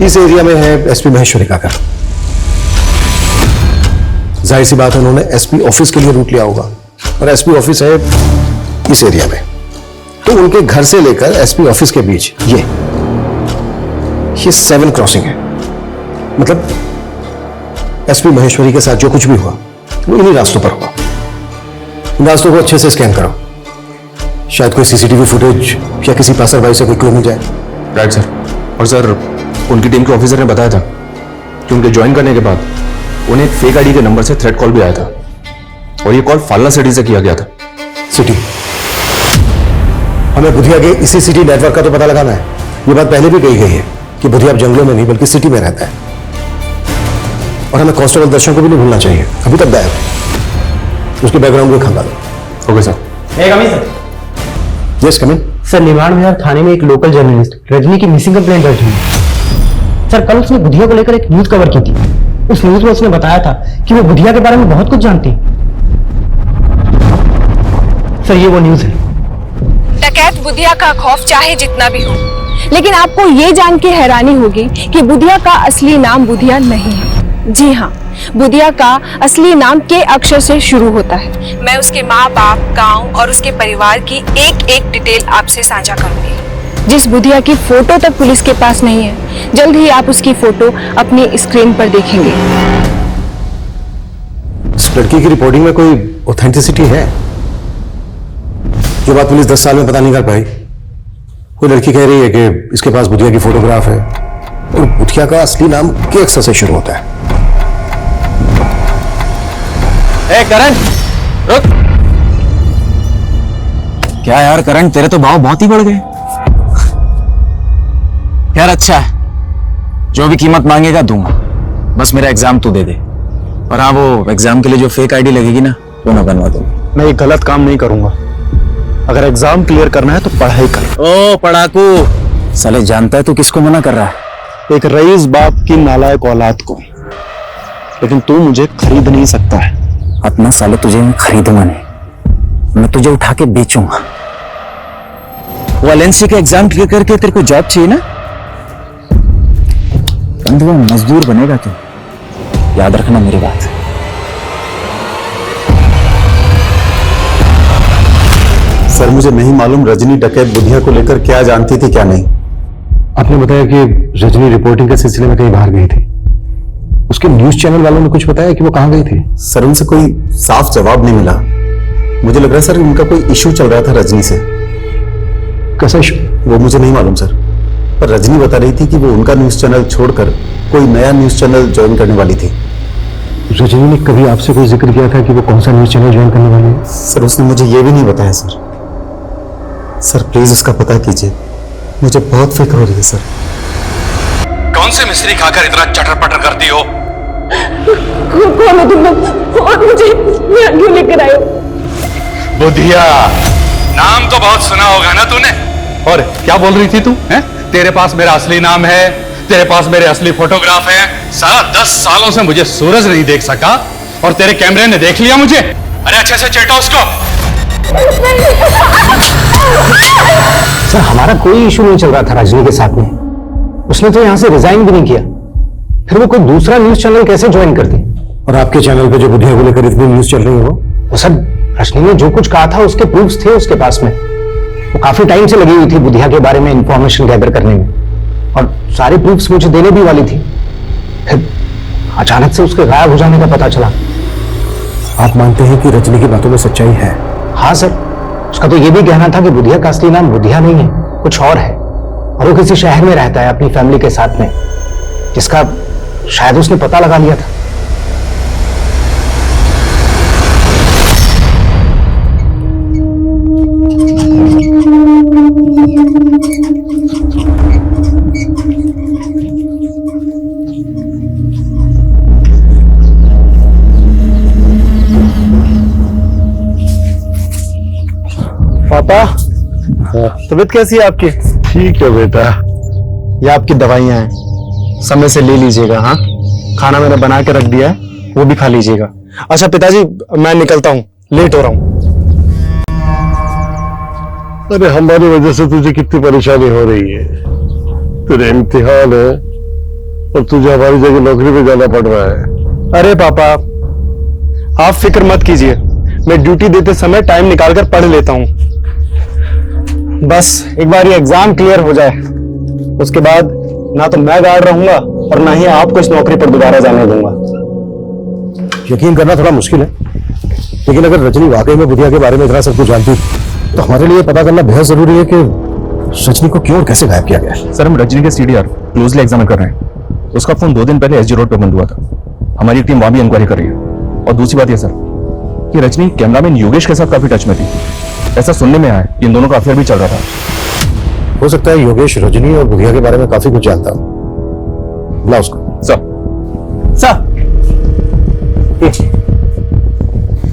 इस एरिया में है एसपी महेश्वरी का घर। जाहिर सी बात है उन्होंने एसपी ऑफिस के लिए रूट लिया होगा और एसपी ऑफिस है इस एरिया में। तो उनके घर से लेकर एसपी ऑफिस के बीच ये 7 क्रॉसिंग है। मतलब एसपी महेश्वरी के साथ जो कुछ भी हुआ वो इन्हीं रास्तों पर हुआ। इन रास्तों को अच्छे से स्कैन करो, शायद कोई सीसीटीवी फुटेज या किसी पासरबाई से कोई क्लू मिल जाए। Right sir. और सर उनकी टीम के ऑफिसर ने बताया था कि उनके ज्वाइन करने के बाद उन्हें एक फेक आईडी के नंबर से थ्रेट कॉल भी आया था और ये कॉल फालना सिटी से किया गया था। सिटी? हमें बुधिया के इसी सिटी नेटवर्क का तो पता लगाना है। ये बात पहले भी कही गई है कि बुधिया अब जंगलों में नहीं बल्कि सिटी में रहता है। और हमें कांस्टेबल दर्शन को भी नहीं भूलना चाहिए, अभी तक गायब है। उसके बैकग्राउंड को खंगालो। Okay sir. Yes come in. Sir, Nimad बाजार थाने में एक लोकल जर्नलिस्ट रजनी की मिसिंग कंप्लेंट दर्ज हुई। सर, कल उसने बुधिया को लेकर एक न्यूज कवर की थी। उस न्यूज में उसने बताया था कि वो बुधिया के बारे में बहुत कुछ जानती है। सर, ये वो न्यूज है। डकैत बुधिया का खौफ चाहे जितना भी हो, लेकिन आपको ये जान के हैरानी होगी कि बुधिया का असली नाम बुधिया नहीं है। जी हाँ, बुधिया का असली नाम के अक्षर से शुरू होता है। मैं उसके माँ बाप, गांव और उसके परिवार की एक एक डिटेल आपसे साझा करूंगी। जिस बुधिया की फोटो तक पुलिस के पास नहीं है, जल्द ही आप उसकी फोटो अपनी स्क्रीन पर देखेंगे। इस लड़की की रिपोर्टिंग में कोई ऑथेंटिसिटी है? जो बात पुलिस 10 साल में पता नहीं कर पाई। कोई लड़की कह रही है कि इसके पास बुधिया की फोटोग्राफ है और बुधिया का असली नाम के अक्षर से शुरू होता है। करण, रुक। क्या यार करण, तेरे तो भाव बहुत ही बढ़ गए। यार अच्छा है, जो भी कीमत मांगेगा दूंगा, बस मेरा एग्जाम तू दे दे। और हाँ, वो एग्जाम के लिए जो फेक आईडी लगेगी ना, वो मैं बनवा दूंगा। मैं ये गलत काम नहीं करूंगा। अगर एग्जाम क्लियर करना है तो पढ़ाई कर। ओ पढ़ाकू, साले जानता है तू किसको मना कर रहा है? एक रईस बाप की नालायक औलाद को। लेकिन तू मुझे खरीद नहीं सकता है। अपना साले तुझे मैं खरीदूंगा नहीं, मैं तुझे उठा के बेचूंगा। वो एलएनसी का एग्जाम क्लियर करके तेरे को जॉब चाहिए ना, बंधुआ मजदूर बनेगा तू, याद रखना मेरी बात। सर, मुझे नहीं मालूम रजनी डकैत बुधिया को लेकर क्या जानती थी क्या नहीं। आपने बताया कि रजनी रिपोर्टिंग के सिलसिले में कहीं बाहर गई थी। उसके न्यूज चैनल वालों ने कुछ बताया कि वो कहां गई थी? सर, उनसे कोई साफ जवाब नहीं मिला। मुझे लग रहा है सर उनका कोई इशू चल रहा था रजनी से। कैसा इशू? वो मुझे नहीं मालूम सर, पर रजनी बता रही थी कि वो उनका न्यूज चैनल छोड़कर कोई नया न्यूज चैनल ज्वाइन करने वाली थी। रजनी ने कभी आपसे कोई जिक्र किया था कि वो कौन सा न्यूज चैनल ज्वाइन करने वाली है? सर, उसने मुझे ये भी नहीं बताया सर। सर प्लीज उसका पता कीजिए, मुझे बहुत फिक्र हो रही है सर। कौन से मिस्री खाकर इतना चटर पटर करती हो? कौन हो तुम लोग और मुझे यहाँ क्यों लेकर आए हो? बुधिया नाम तो बहुत सुना होगा ना तूने। और क्या बोल रही थी तू? हैं? तेरे पास मेरा असली नाम है, तेरे पास मेरे असली फोटोग्राफ है। साला 10 सालों से मुझे सूरज नहीं देख सका और तेरे कैमरे ने देख लिया मुझे। अरे अच्छे से चेटा उसको। सर, हमारा कोई इशू नहीं चल रहा था रजनी के साथ में। उसने तो यहां से रिजाइन भी नहीं किया, फिर वो कोई दूसरा न्यूज चैनल कैसे ज्वाइन करती? और आपके चैनल पे जो बुधिया को लेकर इतनी न्यूज चल रही है वो सर, रजनी ने जो कुछ कहा था उसके प्रूफ्स थे उसके पास में। वो काफी टाइम से लगी हुई थी बुधिया के बारे में इंफॉर्मेशन गैदर करने में, और सारे प्रूफ्स मुझे देने भी वाली थी। फिर अचानक से उसके गायब हो जाने का पता चला आप मानते हैं कि रजनी की बातों में सच्चाई है? हाँ सर, उसका तो ये भी कहना था कि बुधिया का असली नाम बुधिया नहीं है, कुछ और है, और वो किसी शहर में रहता है अपनी फैमिली के साथ में, जिसका शायद उसने पता लगा लिया था। पापा, तबीयत कैसी है आपकी? ठीक है बेटा। ये आपकी दवाइयां हैं, समय से ले लीजिएगा। हाँ, खाना मैंने बना के रख दिया है, वो भी खा लीजिएगा। अच्छा पिताजी, मैं निकलता हूँ, लेट हो रहा हूँ। अरे हमारी वजह से तुझे कितनी परेशानी हो रही है। तेरे इम्तिहान है और तुझे हमारी जगह नौकरी पे जाना पड़ रहा है। अरे पापा, आप फिक्र मत कीजिए, मैं ड्यूटी देते समय टाइम निकालकर पढ़ लेता हूँ। बस एक बार ये एग्जाम क्लियर हो जाए, उसके बाद ना तो मैं गार्ड रहूंगा और ना ही आपको इस नौकरी पर दोबारा जाने दूंगा। यकीन करना थोड़ा मुश्किल है, लेकिन अगर रजनी वाकई में बुधिया के बारे में इतना सब कुछ जानती तो हमारे लिए पता करना बेहद जरूरी है कि रजनी को क्यों और कैसे गायब किया गया। सर, हम रजनी के सीडीआर क्लोजली एग्जामिन कर रहे हैं। उसका फोन 2 दिन पहले एसजी रोड पे बंद हुआ था। हमारी टीम वहां भी इंक्वायरी कर रही है। और दूसरी बात यह सर कि रजनी कैमरामैन योगेश के साथ काफी टच में थी। ऐसा सुनने में आया कि इन दोनों का अफेयर भी चल रहा था। हो सकता है योगेश रजनी और बुधिया के बारे में काफी कुछ जानता हो। बुला उसको।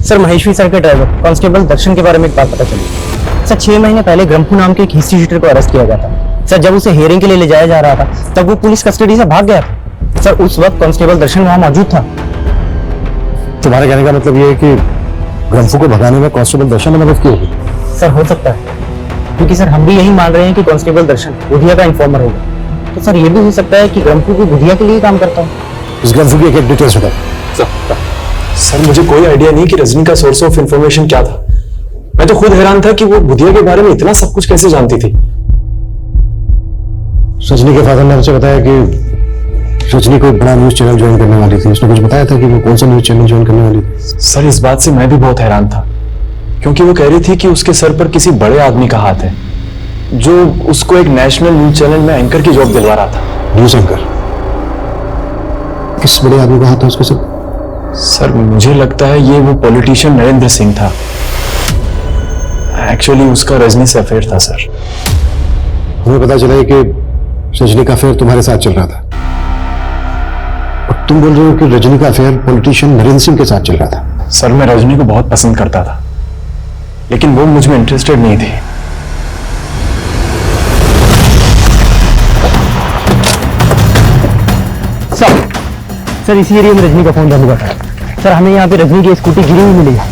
सर, महेश्वरी सर के ड्राइवर कांस्टेबल दर्शन के बारे में एक बात पता चली। सर, 6 महीने पहले ग्रम्फू नाम के एक हिस्ट्री शीटर को अरेस्ट किया गया था। सर, जब उसे हियरिंग के लिए ले जाया जा रहा था तब वो पुलिस कस्टडी से भाग गया था। सर, उस वक्त कांस्टेबल दर्शन वहां मौजूद था। तुम्हारे कहने का मतलब ये है कि ग्रम्फू को भगाने में कांस्टेबल दर्शन ने मदद की होगी? सर, हो सकता है, क्योंकि सर हम भी यही मान रहे हैं कि कांस्टेबल दर्शन बुधिया का इन्फॉर्मर होगा। तो सर ये भी हो सकता है कि ग्रम्फू भी बुधिया के लिए काम करता हो। इस ग्रम्फू की एक डिटेल्स बताओ। सर, मुझे कोई आइडिया नहीं कि रजनी का सोर्स ऑफ इंफॉर्मेशन क्या था। मैं तो खुद हैरान था कि वो बुधिया के बारे में इतना सब कुछ कैसे जानती थी। रजनी के फादर ने मुझे बताया कि रजनी कोई बड़ा न्यूज चैनल ज्वाइन करने वाली थी। उसने कुछ बताया था कि वो कौन सा न्यूज चैनल ज्वाइन करने वाली थी? सर, इस बात से मैं भी बहुत हैरान था, क्योंकि वो कह रही थी कि उसके सर पर किसी बड़े आदमी का हाथ है जो उसको एक नेशनल न्यूज चैनल में एंकर की जॉब दिलवा रहा था। News anchor? किस बड़े आदमी का हाथ है उसके सर? सर, मुझे लगता है ये वो पॉलिटिशियन नरेंद्र सिंह था। एक्चुअली उसका रजनी से अफेयर था सर। हमें पता चला है कि रजनी का अफेयर तुम्हारे साथ चल रहा था, और तुम बोल रहे हो कि रजनी का अफेयर पॉलिटिशियन नरेंद्र सिंह के साथ चल रहा था। सर, मैं रजनी को बहुत पसंद करता था, लेकिन वो मुझ में इंटरेस्टेड नहीं थी। सर, इसी एरिया में रजनी का फोन बंद हुआ था। सर, हमें यहाँ पे रजनी की स्कूटी गिरी हुई मिली है।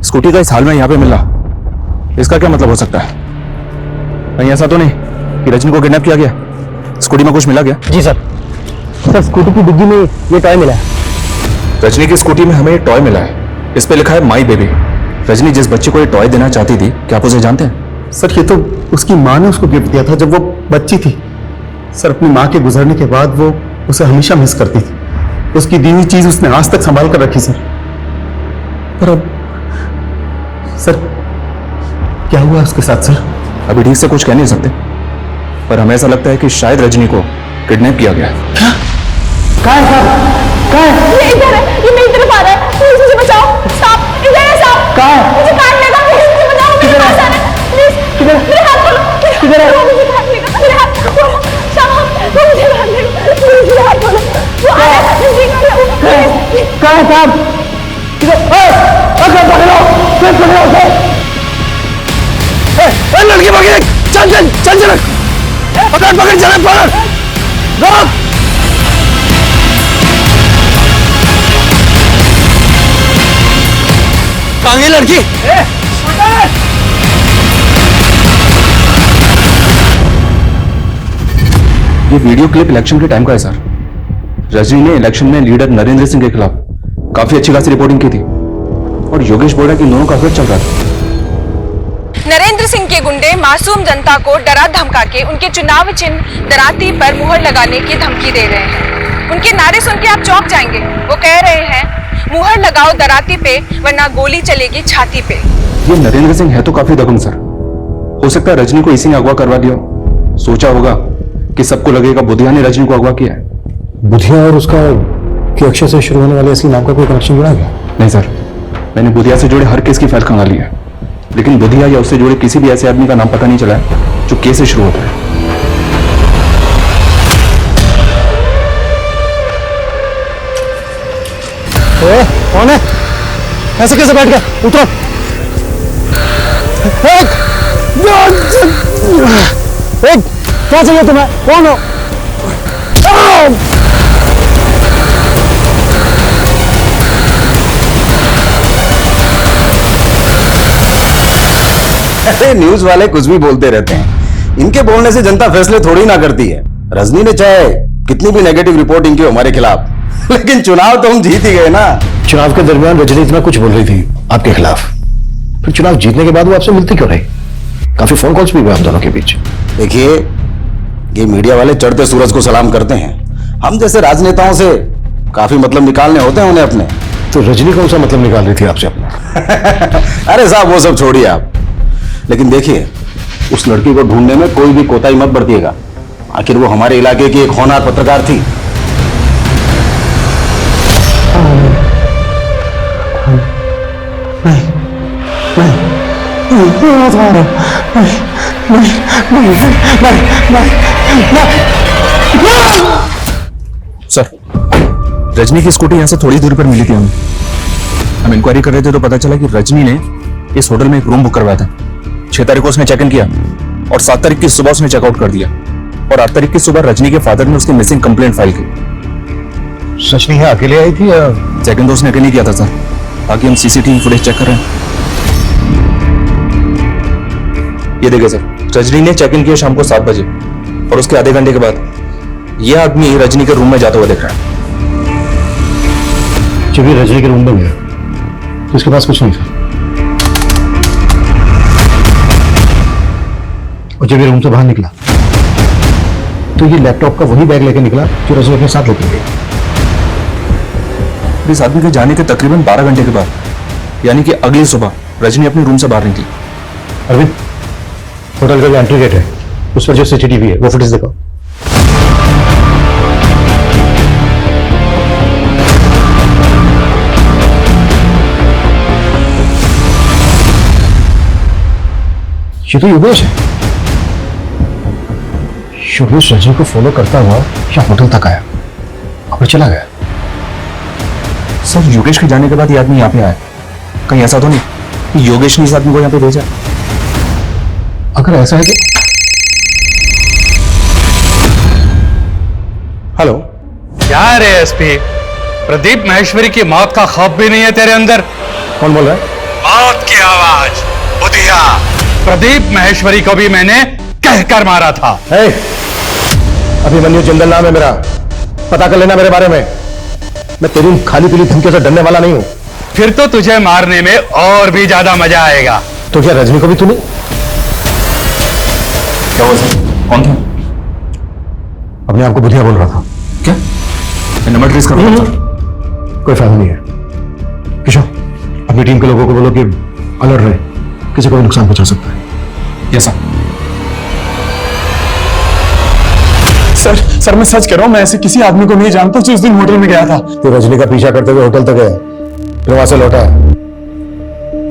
स्कूटी का इस हाल में यहाँ पे मिला, इसका क्या मतलब हो सकता है? कहीं ऐसा तो नहीं कि रजनी को किडनैप किया गया? स्कूटी में कुछ मिला गया? जी सर। सर, स्कूटी की डिग्गी में ये टॉय मिला है। रजनी की स्कूटी में हमें एक टॉय मिला है, इस पे लिखा है माई बेबी। रजनी जिस बच्चे को ये टॉय देना चाहती थी, क्या आप उसे जानते हैं? सर, ये तो उसकी माँ ने उसको गिफ्ट दिया था जब वो बच्ची थी। सर, अपनी माँ के गुजरने के बाद वो उसे हमेशा मिस करती थी। उसकी दी हुई चीज उसने आज तक संभाल कर रखी सर। पर अब सर, क्या हुआ उसके साथ सर? अभी ठीक से कुछ कह नहीं सकते, पर हमें ऐसा लगता है कि शायद रजनी को किडनैप किया गया है। ये इधर है, ये मेरी तरफ आ रहा है, प्लीज मुझे बचाओ। सांप इधर है, सांप मुझे काट लेगा, प्लीज मुझे बचाओ, मेरे पास आ रहा है, प्लीज मेरे हाथ खोलो, किधर है? मुझे काट लेगा, मेरे हाथ खोलो, सांप वो मुझे काट लेगा, प्लीज मेरे हाथ खोलो, वो आ रहा है, मुझे काट लेगा, कहाँ है सांप? किधर? लड़की पकड़, चल चल चल चल, पकड़ पकड़, चल पकड़, रोक। कहाँ गई लड़की? ये वीडियो क्लिप इलेक्शन के टाइम का है सर। रजनी ने इलेक्शन में लीडर नरेंद्र सिंह के खिलाफ काफी अच्छी खासी रिपोर्टिंग की थी, और योगेश बोल रहा है कि इन दोनों का अफेयर चल रहा था। नरेंद्र सिंह के गुंडे मासूम जनता को डरा धमका के उनके चुनाव चिन्ह दराती पर मुहर लगाने की धमकी दे रहे हैं। उनके नारे सुन चौंक जाएंगे। वो कह रहे हैं मुहर लगाओ दराती पे वरना गोली चलेगी छाती पे। ये नरेंद्र सिंह है तो काफी दबंग सर। हो सकता है रजनी को इसी ने अगवा करवा दिया। सोचा होगा कि सबको लगेगा बुधिया ने रजनी को अगवा किया है। बुधिया और उसका कि अक्षय से शुरू होने वाले असली नाम का कोई कनेक्शन जुड़ा गया? नहीं सर, मैंने बुधिया से जुड़े हर केस की फाइल खंगाल ली है, लेकिन बुधिया या उससे जुड़े किसी भी ऐसे आदमी का नाम पता नहीं चला है जो केस से शुरू होता है। कौन है? ऐसे कैसे बैठ गया? उतरो। क्या चाहिए तुम्हें? कौन हो? अरे न्यूज वाले कुछ भी बोलते रहते हैं, इनके बोलने से जनता फैसले थोड़ी ना करती है। रजनी ने चाहे कितनी भी नेगेटिव रिपोर्टिंग की हमारे खिलाफ, लेकिन चुनाव तो हम जीत ही गए ना। चुनाव के दरमियान रजनी इतना कुछ बोल रही थी आपके खिलाफ, फिर चुनाव जीतने के बाद वो आपसे मिलती क्यों रही? काफी फोन कॉल्स भी हुए आप दोनों के बीच। देखिए, ये मीडिया वाले चढ़ते सूरज को सलाम करते हैं, हम जैसे राजनेताओं से काफी मतलब निकालने होते हैं उन्हें अपने। तो रजनी कौन सा मतलब निकाल रही थी आपसे अपना? अरे साहब वो सब छोड़िए आप, लेकिन देखिए उस लड़की को ढूंढने में कोई भी कोताही मत बरतिएगा। आखिर वो हमारे इलाके की एक होनहार पत्रकार थी। सर, रजनी की स्कूटी यहाँ से थोड़ी दूरी पर मिली थी हमें। हम इंक्वायरी कर रहे थे तो पता चला कि रजनी ने इस होटल में एक रूम बुक करवाया था। 6 तारीख को उसने चेक इन किया और 7 तारीख की सुबह उसने चेकआउट कर दिया, और 8 तारीख की सुबह रजनी के फादर ने उसकी मिसिंग कंप्लेंट फाइल की। सच नहीं है, अकेले आई थी या? चेक इन तो उसने अकेले किया था सर। बाकी हम सीसीटीवी फुटेज चेक कर रहे हैं। ये देखिए सर, रजनी ने चेक इन किया शाम को 7 बजे, और उसके आधे घंटे के बाद यह आदमी रजनी के रूम में जाता हुआ दिख रहा है। जब ये रजनी के रूम में गया तो उसके पास कुछ नहीं था, और जब ये रूम से बाहर निकला तो ये लैपटॉप का वही बैग लेके निकला जो रजनी अपने साथ लेके गई। इस आदमी के जाने के तकरीबन 12 घंटे के बाद, यानी कि अगली सुबह, रजनी अपने रूम से बाहर निकली। अरविंद, होटल का जो एंट्री गेट है उस पर जो सीसीटीवी है वो फुटेज दिखाओ। ये तो योगेश है। योगेश रजनी को फॉलो करता हुआ या होटल तक आया और चला गया। सर, योगेश के जाने के बाद ये आदमी यहाँ पे आया। कहीं ऐसा तो नहीं कि योगेश ने इस आदमी को यहाँ पे भेजा? अगर ऐसा है तो हेलो, क्या रे एसपी, प्रदीप महेश्वरी की मौत का खौफ भी नहीं है तेरे अंदर? कौन बोल रहा है? मौत की आवाज, बुधिया। प्रदीप महेश्वरी को भी मैंने कहकर मारा था। अभिमन्यु जिंदल नाम है मेरा, पता कर लेना मेरे बारे में। मैं तेरी खाली पीली धमकियों से डरने वाला नहीं हूं। फिर तो तुझे मारने में और भी ज्यादा मजा आएगा। तो क्या रजनी को भी तूने? क्या हुआ सर? कौन था? अपने आप को बुधिया बोल रहा था। क्या? मैं नंबर ट्रेस कर रहा हूं। कोई फायदा नहीं है किशोर, अपनी टीम के लोगों को बोलो कि अलर्ट रहे, किसी को भी नुकसान पहुंचा सकता है। Yes sir. सर मैं सच कह रहा हूं, मैं ऐसे किसी आदमी को नहीं जानता जो उस दिन होटल में गया था। तो रजनी का पीछा करते हुए होटल तक गया, फिर वहां से लौटा,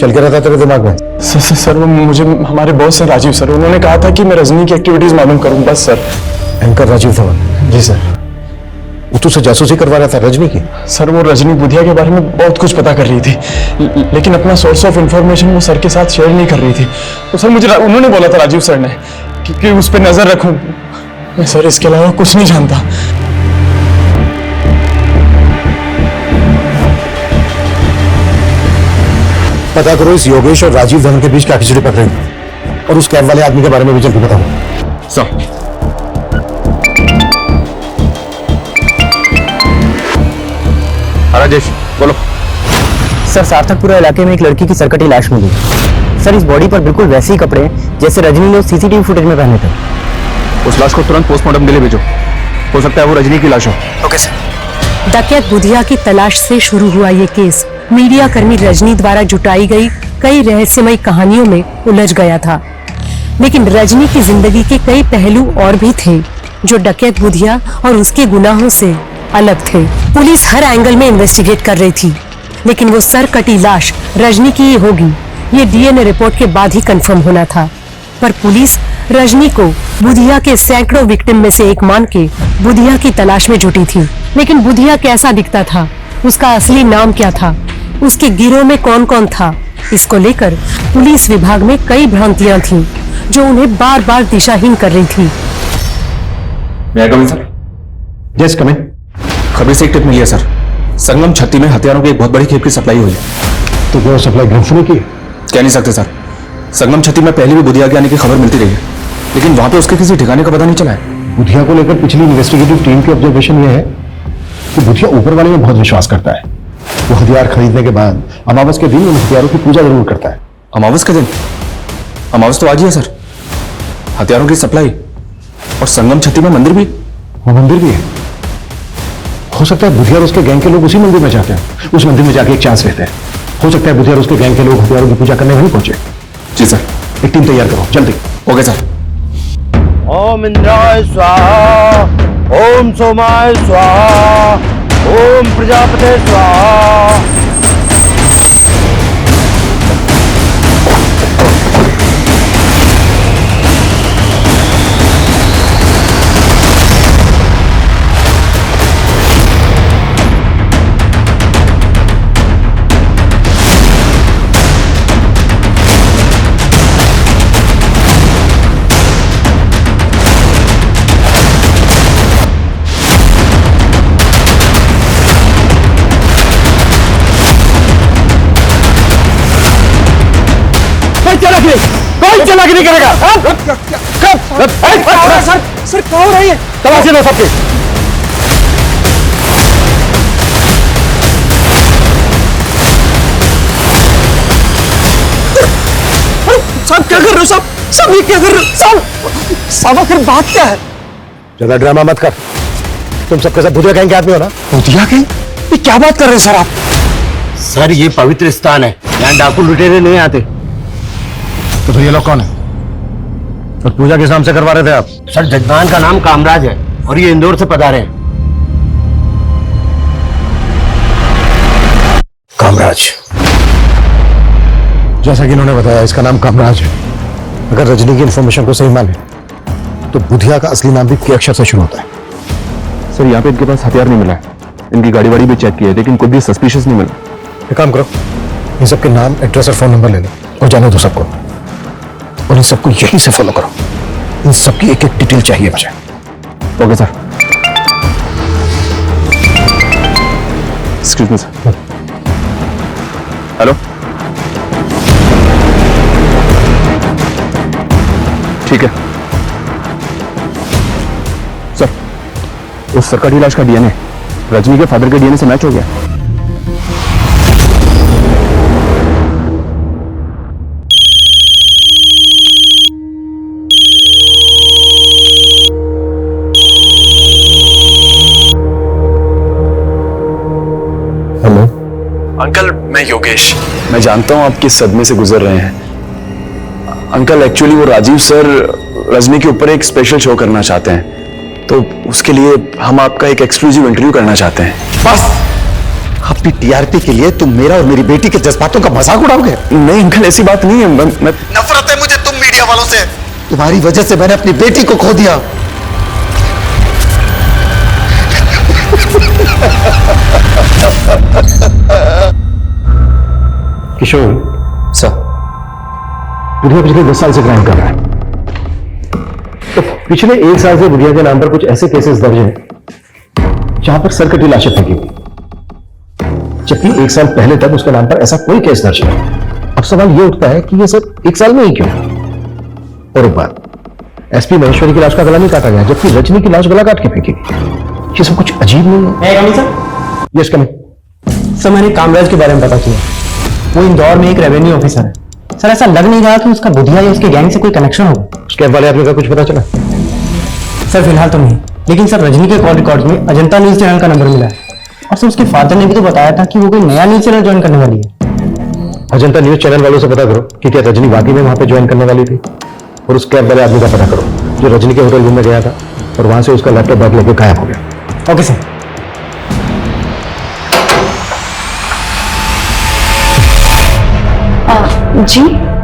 चल के रहता तेरे दिमाग में? सर वो मुझे हमारे बॉस है राजीव सर, उन्होंने कहा था कि मैं रजनी की एक्टिविटीज मालूम करूं बस सर। एंकर राजीव धवन? जी सर। वो तुझसे जासूसी करवा रहा था रजनी की? सर वो रजनी बुधिया के बारे में बहुत कुछ पता कर रही थी, लेकिन अपना सोर्स ऑफ इंफॉर्मेशन वो सर के साथ शेयर नहीं कर रही थी। तो सर मुझे उन्होंने बोला था राजीव सर ने कि उस पर नजर रखूं। मैं सर इसके अलावा कुछ नहीं जानता। पता करो इस योगेश और राजीव धवन के बीच क्या खिचड़ी पक रही है, और उस कैब वाले आदमी के बारे में भी जल्दी बताओ। सर, राजेश बोलो। सर, सार्थकपुरा इलाके में एक लड़की की सरकटी लाश मिली। सर, इस बॉडी पर बिल्कुल वैसे ही कपड़े जैसे रजनी ने सीसीटीवी फुटेज में पहने थे। उस लाश को तुरंत पोस्टमार्टम के लिए भेजो, हो सकता है वो रजनी की लाश हो। Okay sir. डकैत बुधिया की तलाश से शुरू हुआ ये केस मीडिया कर्मी रजनी द्वारा जुटाई गई कई रहस्यमयी कहानियों में उलझ गया था। लेकिन रजनी की जिंदगी के कई पहलू और भी थे जो डकैत बुधिया और उसके गुनाहों से अलग थे। पुलिस हर एंगल में इन्वेस्टिगेट कर रही थी, लेकिन वो सरकटी लाश रजनी की ही होगी ये डीएनए रिपोर्ट के बाद ही कंफर्म होना था। पर पुलिस रजनी को बुधिया के सैकड़ों विक्टिम में से एक मान के बुधिया की तलाश में जुटी थी। लेकिन बुधिया कैसा दिखता था, उसका असली नाम क्या था, उसके गिरोह में कौन कौन था, इसको लेकर पुलिस विभाग में कई भ्रांतियां थीं, जो उन्हें बार बार दिशाहीन कर रही थी। सर यस कम इन। खबर से एक टिप मिली है सर, संगम छत्ती में हथियारों की एक बहुत बड़ी खेप की सप्लाई हुई है। तो क्या सप्लाई ग्रंथु ने की? कह नहीं सकते सर, संगम छत्ती में पहले भी बुधिया के आने की खबर मिलती रही है, लेकिन वहां पे उसके किसी ठिकाने का पता नहीं चला है। बुधिया को लेकर पिछली इन्वेस्टिगेटिव टीम की ऑब्जर्वेशन यह है कि बुधिया ऊपर वाले में बहुत विश्वास करता है। वो हथियार खरीदने के बाद अमावस के दिन उन हथियारों की पूजा जरूर करता है। अमावस के दिन? अमावस तो आज ही है सर। हथियारों की सप्लाई और संगम छत्ती में मंदिर भी? वो मंदिर भी है। हो सकता है बुधिया और उसके गैंग के लोग उसी मंदिर में जाते हैं, उस मंदिर में जाके एक चांस लेते हैं। हो सकता है बुधिया और उसके गैंग के लोग हथियारों की पूजा करने वहीं पहुंचे। जी सर। एक टीम तैयार करो जल्दी। Okay sir. ओम इंद्राय स्वाहा, ओम सोमाय स्वाहा, ओम प्रजापते स्वाहा। कोई चलाकी नहीं करेगा। सर सर क्या हो रही है? तलाशी लो सबके। साहब क्या कर रहे हो साहब? साहब ये क्या कर रहे हो साहब? साहब आखिर बात क्या है? ज्यादा ड्रामा मत कर। तुम सबके सब बुधिया गैंग के आदमी हो ना? बुधिया गैंग? ये क्या बात कर रहे हैं सर आप? सर ये पवित्र स्थान है, यहाँ डाकू लुटेरे नहीं आते। तो फिर ये लोग कौन है और पूजा किस नाम से करवा रहे थे आप? सर जजमान का नाम कामराज है और ये इंदौर से पधारे हैं। कामराज, जैसा कि इन्होंने बताया इसका नाम कामराज है। अगर रजनी की इंफॉर्मेशन को सही माने तो बुधिया का असली नाम भी के अक्षर से शुरू होता है। सर यहाँ पे इनके पास हथियार नहीं मिला है, इनकी गाड़ी वाड़ी भी चेक की है, लेकिन कुछ भी सस्पिशियस नहीं मिला। एक काम करो, इन सबके नाम, एड्रेस और फोन नंबर ले लो और जाने दो सबको, और इन सबको यहीं से फॉलो करो। इन सबकी एक एक डिटेल चाहिए मुझे। Okay sir. Excuse me sir. Hello, ठीक है सर। उस सरकारी लाश का डीएनए रजनी के फादर के डीएनए से मैच हो गया। अंकल, मैं योगेश। मैं जानता हूं आप किस सदमे से गुजर रहे हैं। अंकल, एक्चुअली वो राजीव सर रजनी के ऊपर एक स्पेशल शो करना चाहते हैं, तो उसके लिए हम आपका एक एक्सक्लूसिव इंटरव्यू करना चाहते हैं। बस अपनी टीआरपी के लिए तुम मेरा और मेरी बेटी के जज्बातों का मजाक उड़ाओगे? नहीं अंकल, ऐसी बात नहीं है। मैं नफरत है मुझे तुम मीडिया वालों से। तुम्हारी वजह से मैंने अपनी बेटी को खो दिया। किशोर सर, बुधिया पिछले 10 साल से क्राइम कर रहा है। तो पिछले 1 साल से बुधिया के नाम पर कुछ ऐसे केसेस दर्ज हैं जहां पर सरकटी लाशें फेंकी हुई, जबकि 1 साल पहले तक उसके नाम पर ऐसा कोई केस दर्ज नहीं। अब सवाल यह उठता है कि यह सब 1 साल में ही क्यों? और एक बात, एसपी महेश्वरी की लाश का गला नहीं काटा गया, जबकि रजनी की लाश गला काट के फेंकी गई। ये सब कुछ अजीब नहीं है? Sir yes coming. सर मैंने कामराज के बारे में पता किया, वो इंदौर में एक रेवेन्यू ऑफिसर है। सर ऐसा लग नहीं रहा कि उसका बुधिया या उसके गैंग से कोई कनेक्शन होगा। उसके वाले आदमी का कुछ पता चला? सर फिलहाल तो नहीं, लेकिन सर रजनी के कॉल रिकॉर्ड में अजंता न्यूज चैनल का नंबर मिला है। और सर उसके फादर ने भी तो बताया था कि वो कोई नया न्यूज चैनल ज्वाइन करने वाली है। अजंता न्यूज चैनल वालों से पता करो कि क्या रजनी वाकई में वहां पे ज्वाइन करने वाली थी, और उस कैब वाले आदमी का पता करो जो रजनी के होटल रूम में गया था और वहां से उसका लैपटॉप बैग लेके गायब हो गया। Okay sir.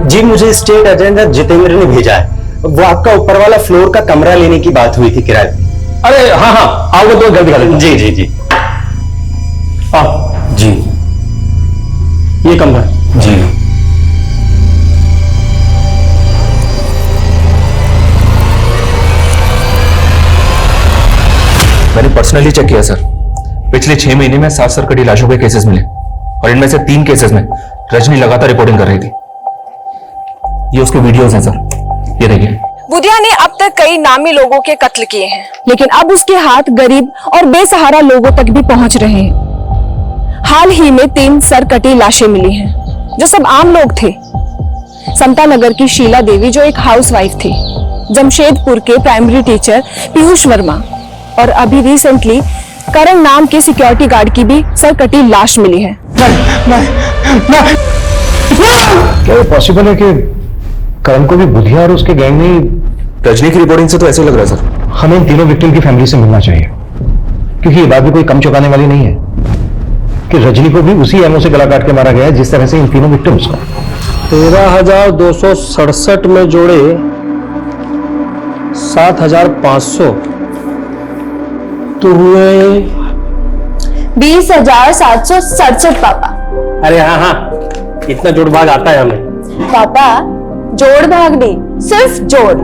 जी मुझे स्टेट एजेंट जितेंद्र ने भेजा है, वो आपका ऊपर वाला फ्लोर का कमरा लेने की बात हुई थी किराए पे। अरे हाँ आओगे तो जल्दी कर जी जी जी जी ये कमरा जी। मैंने पर्सनली चेक किया सर, पिछले 6 महीने में 7 सरकटी लाशों के केसेस मिले और इनमें से 3 केसेस में रजनी लगातार रिपोर्टिंग कर रही थी। ये उसके वीडियोस हैं सर, ये देखिए। बुधिया ने अब तक कई नामी लोगों के कत्ल किए हैं, लेकिन अब उसके हाथ गरीब और बेसहारा लोगों तक भी पहुंच रहे हैं। हाल ही में 3 सरकटी लाशें मिली हैं, जो सब आम लोग थे। समता नगर की शीला देवी जो एक हाउसवाइफ थी, जमशेदपुर के प्राइमरी टीचर पीयूष वर्मा, और अभी रिसेंटली करण नाम के सिक्योरिटी गार्ड की भी सरकटी लाश मिली है। क्या ये पॉसिबल है कि करण को भी बुधिया और उसके गैंग ने? रजनी की रिपोर्टिंग से तो ऐसे लग रहा है सर। हमें इन तीनों विक्टिम की फैमिली से मिलना चाहिए, क्योंकि ये बात भी कोई कम चौंकाने वाली नहीं है कि रजनी को भी उसी एमओ से गला काट के मारा गया है जिस तरह से इन तीनों विक्टिम्स को। 13,267 में जोड़े 7,500 तो हुए 20,767 पापा। अरे हाँ इतना जोड़ भाग आता है हमें। पापा जोड़ भाग नहीं, सिर्फ जोड़।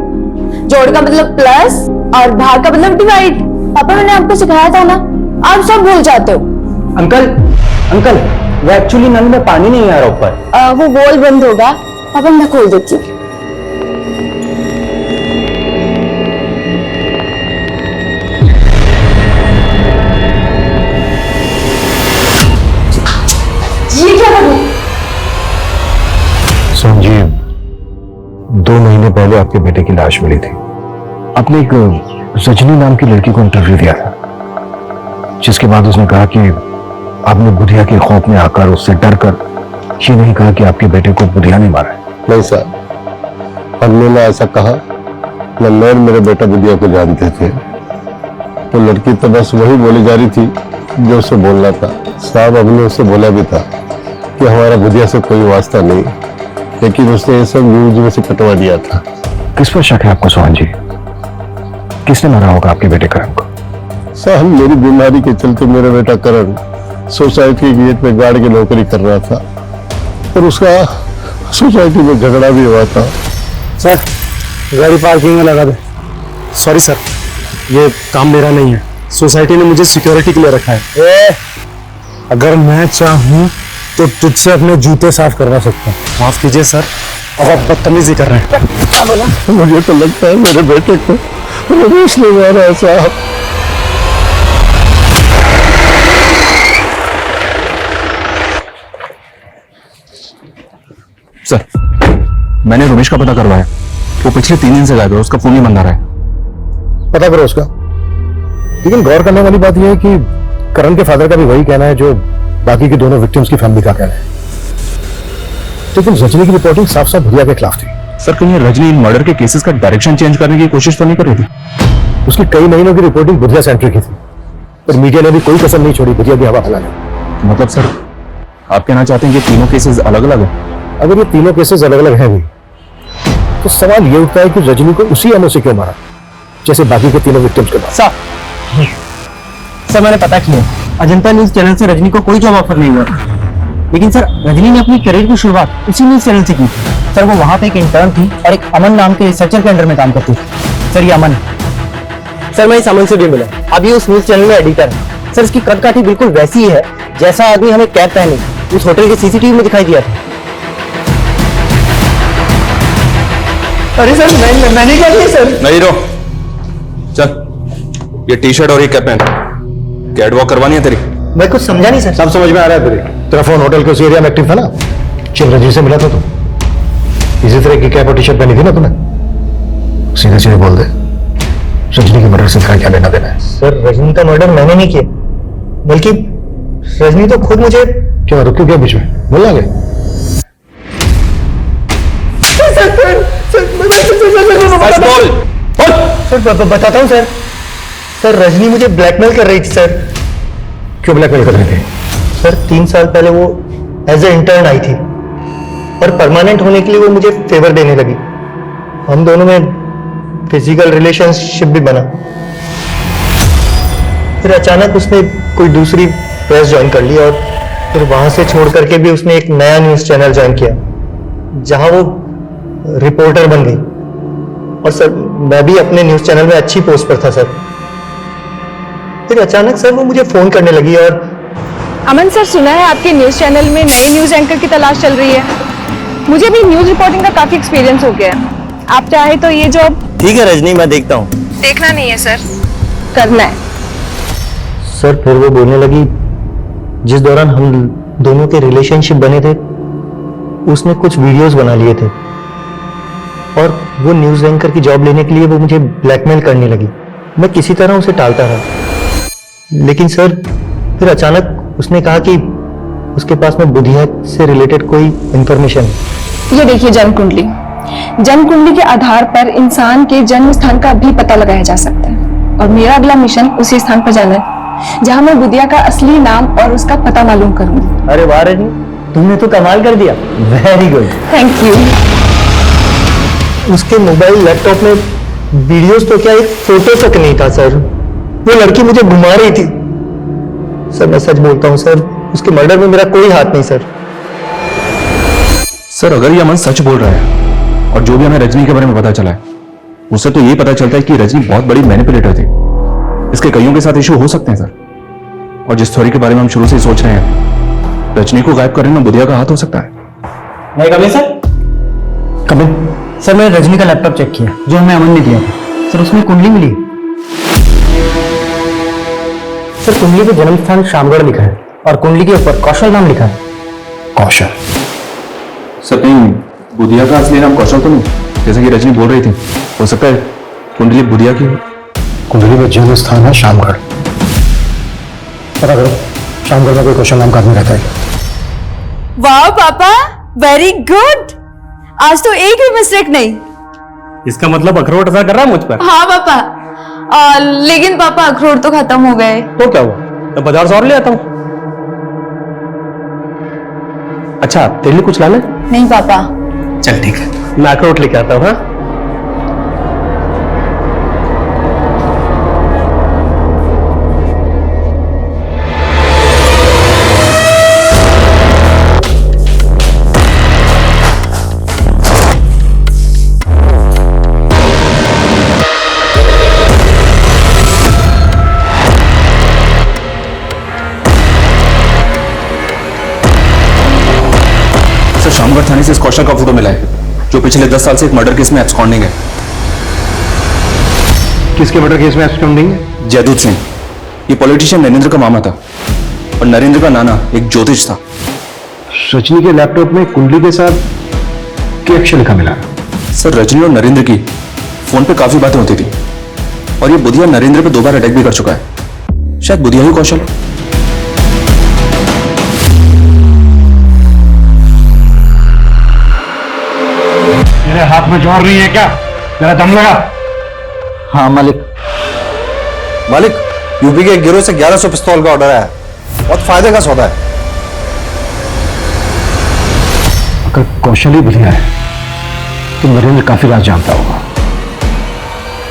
जोड़ का मतलब प्लस और भाग का मतलब डिवाइड। पापा मैंने आपको सिखाया था ना, आप सब भूल जाते हो। अंकल वो एक्चुअली नल में पानी नहीं आ रहा ऊपर। वो वॉल बंद होगा, पापा मैं खोल देती हूँ। ये क्या करूं? संजीव, 2 महीने पहले आपके बेटे की लाश मिली थी। आपने एक रजनी नाम की लड़की को इंटरव्यू दिया था, जिसके बाद उसने कहा कि आपने बुधिया के खौफ में आकर उससे डर कर ये नहीं कहा कि आपके बेटे को बुधिया ने मारा है। नहीं सर, हमने ना ऐसा कहा, न मैं मेरे बेटा बुधिया को जानते थे। तो लड़की तो बस वही बोली जा रही थी जो उसे बोलना था। साहब हमने उससे बोला भी था कि हमारा बुधिया से कोई वास्ता नहीं, लेकिन उसने ये सब न्यूज में से कटवा दिया था। किस पर शक है आपको सोहन जी? किसने मारा होगा आपके बेटे करण को? साहब मेरी बीमारी के चलते मेरा बेटा करण सोसाइटी के गेट पे गार्ड की नौकरी कर रहा था और उसका सोसाइटी में झगड़ा भी हुआ था। सर गाड़ी पार्किंग में लगा दे। सॉरी सर, ये काम मेरा नहीं है, सोसाइटी ने मुझे सिक्योरिटी के लिए रखा है। अगर मैं चाहूं तो तुझसे अपने जूते साफ करवा सकता हूँ। माफ कीजिए सर, अब आप बदतमीजी कर रहे हैं। मुझे तो लगता है मेरे बेटे को रमेश ने मारा है साहब। सर मैंने रमेश का पता करवाया, वो पिछले 3 दिन से गायब है, उसका फोन ही बंद आ रहा है। पता करो उसका। लेकिन गौर करने वाली बात यह है कि करण के फादर का भी वही कहना है जो बाकी के दोनों विक्टिम्स की फैमिली का कहना है। लेकिन रजनी की रिपोर्टिंग साफ साफ बुधिया के खिलाफ थी। सर कहीं रजनी इन मर्डर के केसेस का डायरेक्शन चेंज करने की कोशिश तो नहीं कर रही थी? उसकी कई महीनों की रिपोर्टिंग बुधिया सेंट्रिक की थी, पर मीडिया ने भी कोई कसर नहीं छोड़ी बुधिया की हवा फैलाने। मतलब सर आप कहना चाहते हैं कि तीनों केसेस अलग अलग हैं? अगर ये तीनों केसेस अलग अलग हैं भी, तो सवाल ये उठता है कि रजनी को उसी एमओ से क्यों मारा जैसे बाकी के तीनों विक्टिम्स के बाद? सर मैंने पता किया, अजंता न्यूज चैनल से रजनी को कोई जॉब ऑफर नहीं हुआ, लेकिन सर रजनी ने अपनी करियर की शुरुआत उसी न्यूज चैनल से की थी। सर वो वहां पे एक इंटर्न थी और एक अमन नाम के रिसर्चर के अंडर में काम करती थी। सर ये अमन, सर मैं इस अमन से भी मिला, अभी उस न्यूज चैनल में एडिटर है। सर इसकी कदकाठी बिल्कुल वैसी ही है जैसा आदमी हमें कैप पहने उस होटल के सीसीटीवी में दिखाई दिया था। अरे सर मैंने क्या किया सर? नहीं रो, चल ये टी शर्ट और ये कैप पहन, कैट वॉक करवानी है तेरी। मैं कुछ समझा नहीं सर। सब समझ में आ रहा है तेरे। तेरा फोन होटल के उस एरिया में एक्टिव था ना, जब रजनी से मिला था तो इसी तरह की कैप और टी शर्ट पहनी थी ना तूने? सीधे सीधे बोल दे, रजनी के मर्डर से तेरा क्या लेना देना है? सर रजनी का मर्डर मैंने नहीं किया, बल्कि रजनी तो खुद मुझे क्या रुके क्या बीच में बोल आगे। सर बताता हूँ सर। सर रजनी मुझे ब्लैकमेल कर रही थी सर। क्यों ब्लैकमेल कर रहे थे? सर 3 साल पहले वो एज ए इंटर्न आई थी और परमानेंट होने के लिए वो मुझे फेवर देने लगी। हम दोनों में फिजिकल रिलेशनशिप भी बना। फिर अचानक उसने कोई दूसरी प्रेस ज्वाइन कर ली और फिर वहां से छोड़ करके भी उसने एक नया न्यूज चैनल ज्वाइन किया जहां वो रिपोर्टर बन गई। और सर मैं भी अपने न्यूज चैनल में अच्छी पोस्ट पर था सर। फिर अचानक सर वो मुझे फोन करने लगी और अमन सर, सुना है आपके न्यूज चैनल में नए न्यूज एंकर की तलाश चल रही है। मुझे भी न्यूज रिपोर्टिंग का काफी एक्सपीरियंस हो गया है। आप चाहे तो ये जॉब। ठीक है रजनी, मैं देखता हूँ। देखना नहीं है सर, करना है। सर फिर वो बोलने लगी जिस दौरान हम दोनों के रिलेशनशिप बने थे उसने कुछ वीडियोस बना लिए थे और वो न्यूज एंकर की जॉब लेने के लिए वो मुझे ब्लैकमेल करने लगी। मैं किसी तरह उसे टालता रहा, लेकिन सर फिर अचानक उसने कहा कि उसके पास में बुधिया से रिलेटेड कोई इंफॉर्मेशन है। ये देखिए जन्म कुंडली। जन्म कुंडली के आधार पर इंसान के जन्म स्थान का भी पता लगाया जा सकता है और मेरा अगला मिशन उसी स्थान पर जाना है जहां मैं बुधिया का असली नाम और उसका पता मालूम करूंगी। अरे वाह रजनी, तुमने तो कमाल कर दिया। Very good, thank you. उसके मोबाइल लैपटॉप में वीडियोस तो क्या एक फोटो तक नहीं था सर। वो लड़की मुझे घुमा रही थी। सर मैं सच बोलता हूँ सर, उसके मर्डर में मेरा कोई हाथ नहीं सर। सर अगर ये अमन सच बोल रहा है और जो भी हमें रजनी के बारे में पता चला है उससे तो ये पता चलता है कि रजनी बहुत बड़ी मैनिपुलेटर थी। इसके कईयों के साथ इशू हो सकते हैं सर। और जिस थ्योरी के बारे में हम शुरू से ही सोच रहे हैं, रजनी को गायब करने में बुधिया का हाथ हो सकता है। मैं कमिंग सर। कमिंग सर मैंने रजनी का लैपटॉप चेक किया जो हमें अमन ने दिया था। सर उसमें कुंडली मिली। सर कुंडली पे जन्म स्थान शामगढ़ लिखा है और कुंडली के ऊपर कौशल नाम लिखा है। कौशल? सर कहीं बुधिया का असली नाम कौशल तो नहीं, जैसे कि रजनी बोल रही थी? हो सकता है कुंडली बुधिया की हो। कुंडली में जन्म स्थान है शामगढ़। पता करो शामगढ़ में कोई कौशल नाम का आदमी रहता है। वाह पापा, वेरी गुड। आज तो एक भी मिस्टेक नहीं। इसका मतलब अखरोट असर कर रहा है मुझ पर? हाँ पापा, लेकिन पापा अखरोट तो खत्म हो गए। तो क्या हुआ, मैं बाजार से और ले आता हूं। अच्छा तेरे लिए कुछ लाना है? नहीं पापा। चल ठीक है, मैं अखरोट लेके आता हूं। हाँ शामगढ़ थाने से इस कौशल का फोटो मिला है जो पिछले 10 साल से एक मर्डर केस में एब्सकॉन्डिंग है। किसके मर्डर केस में एब्सकॉन्डिंग है? जयदूत सिंह। ये पॉलिटिशियन नरेंद्र का मामा था और नरेंद्र का नाना एक ज्योतिष था। रजनी के लैपटॉप में कुंडली के साथ क्या अक्षर लिखा मिला? सर रजनी और नरेंद्र की फोन पे काफी बातें होती थी और ये बुधिया नरेंद्र पे 2 बार अटैक भी कर चुका है। शायद बुधिया ही कौशल। मेरे हाथ में जोर नहीं है क्या? मेरा दम लगा। हाँ मालिक। मालिक, यूपी के एक गिरोह से 1100 पिस्तौल का ऑर्डर आया। बहुत फायदे का सौदा है। अगर कौशल ही बुधिया है तो नरेंद्र काफी राज जानता होगा,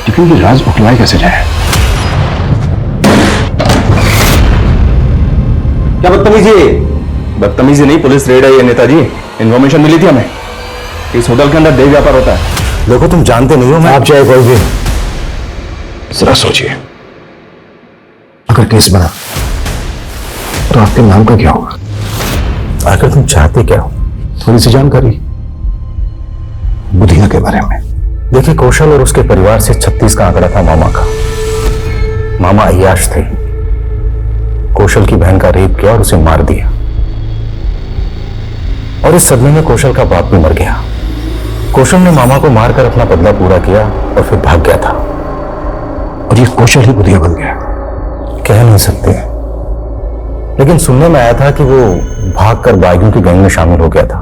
लेकिन ये राज उठवाए कैसे जाए? क्या बदतमीजी है? बदतमीजी नहीं, पुलिस रेड आई है नेताजी। इन्फॉर्मेशन मिली थी हमें इस होटल के अंदर देह व्यापार होता है। देखो तुम जानते नहीं हो, मैं आप चाहे कोई भी, जरा सोचिए अगर केस बना तो आपके नाम का क्या होगा? आखिर तुम चाहते क्या हो? थोड़ी सी जानकारी बुधिया के बारे में। देखिए कौशल और उसके परिवार से 36 का आंकड़ा था मामा का। मामा अय्याश थे। कौशल की बहन का रेप किया और उसे मार दिया और इस सदमे में कौशल का बाप भी मर गया। कौशल ने मामा को मारकर अपना बदला पूरा किया और फिर भाग गया था और ये कौशल ही बुधिया बन गया। कह नहीं सकते, लेकिन सुनने में आया था कि वो भागकर बागियों की गैंग में शामिल हो गया था।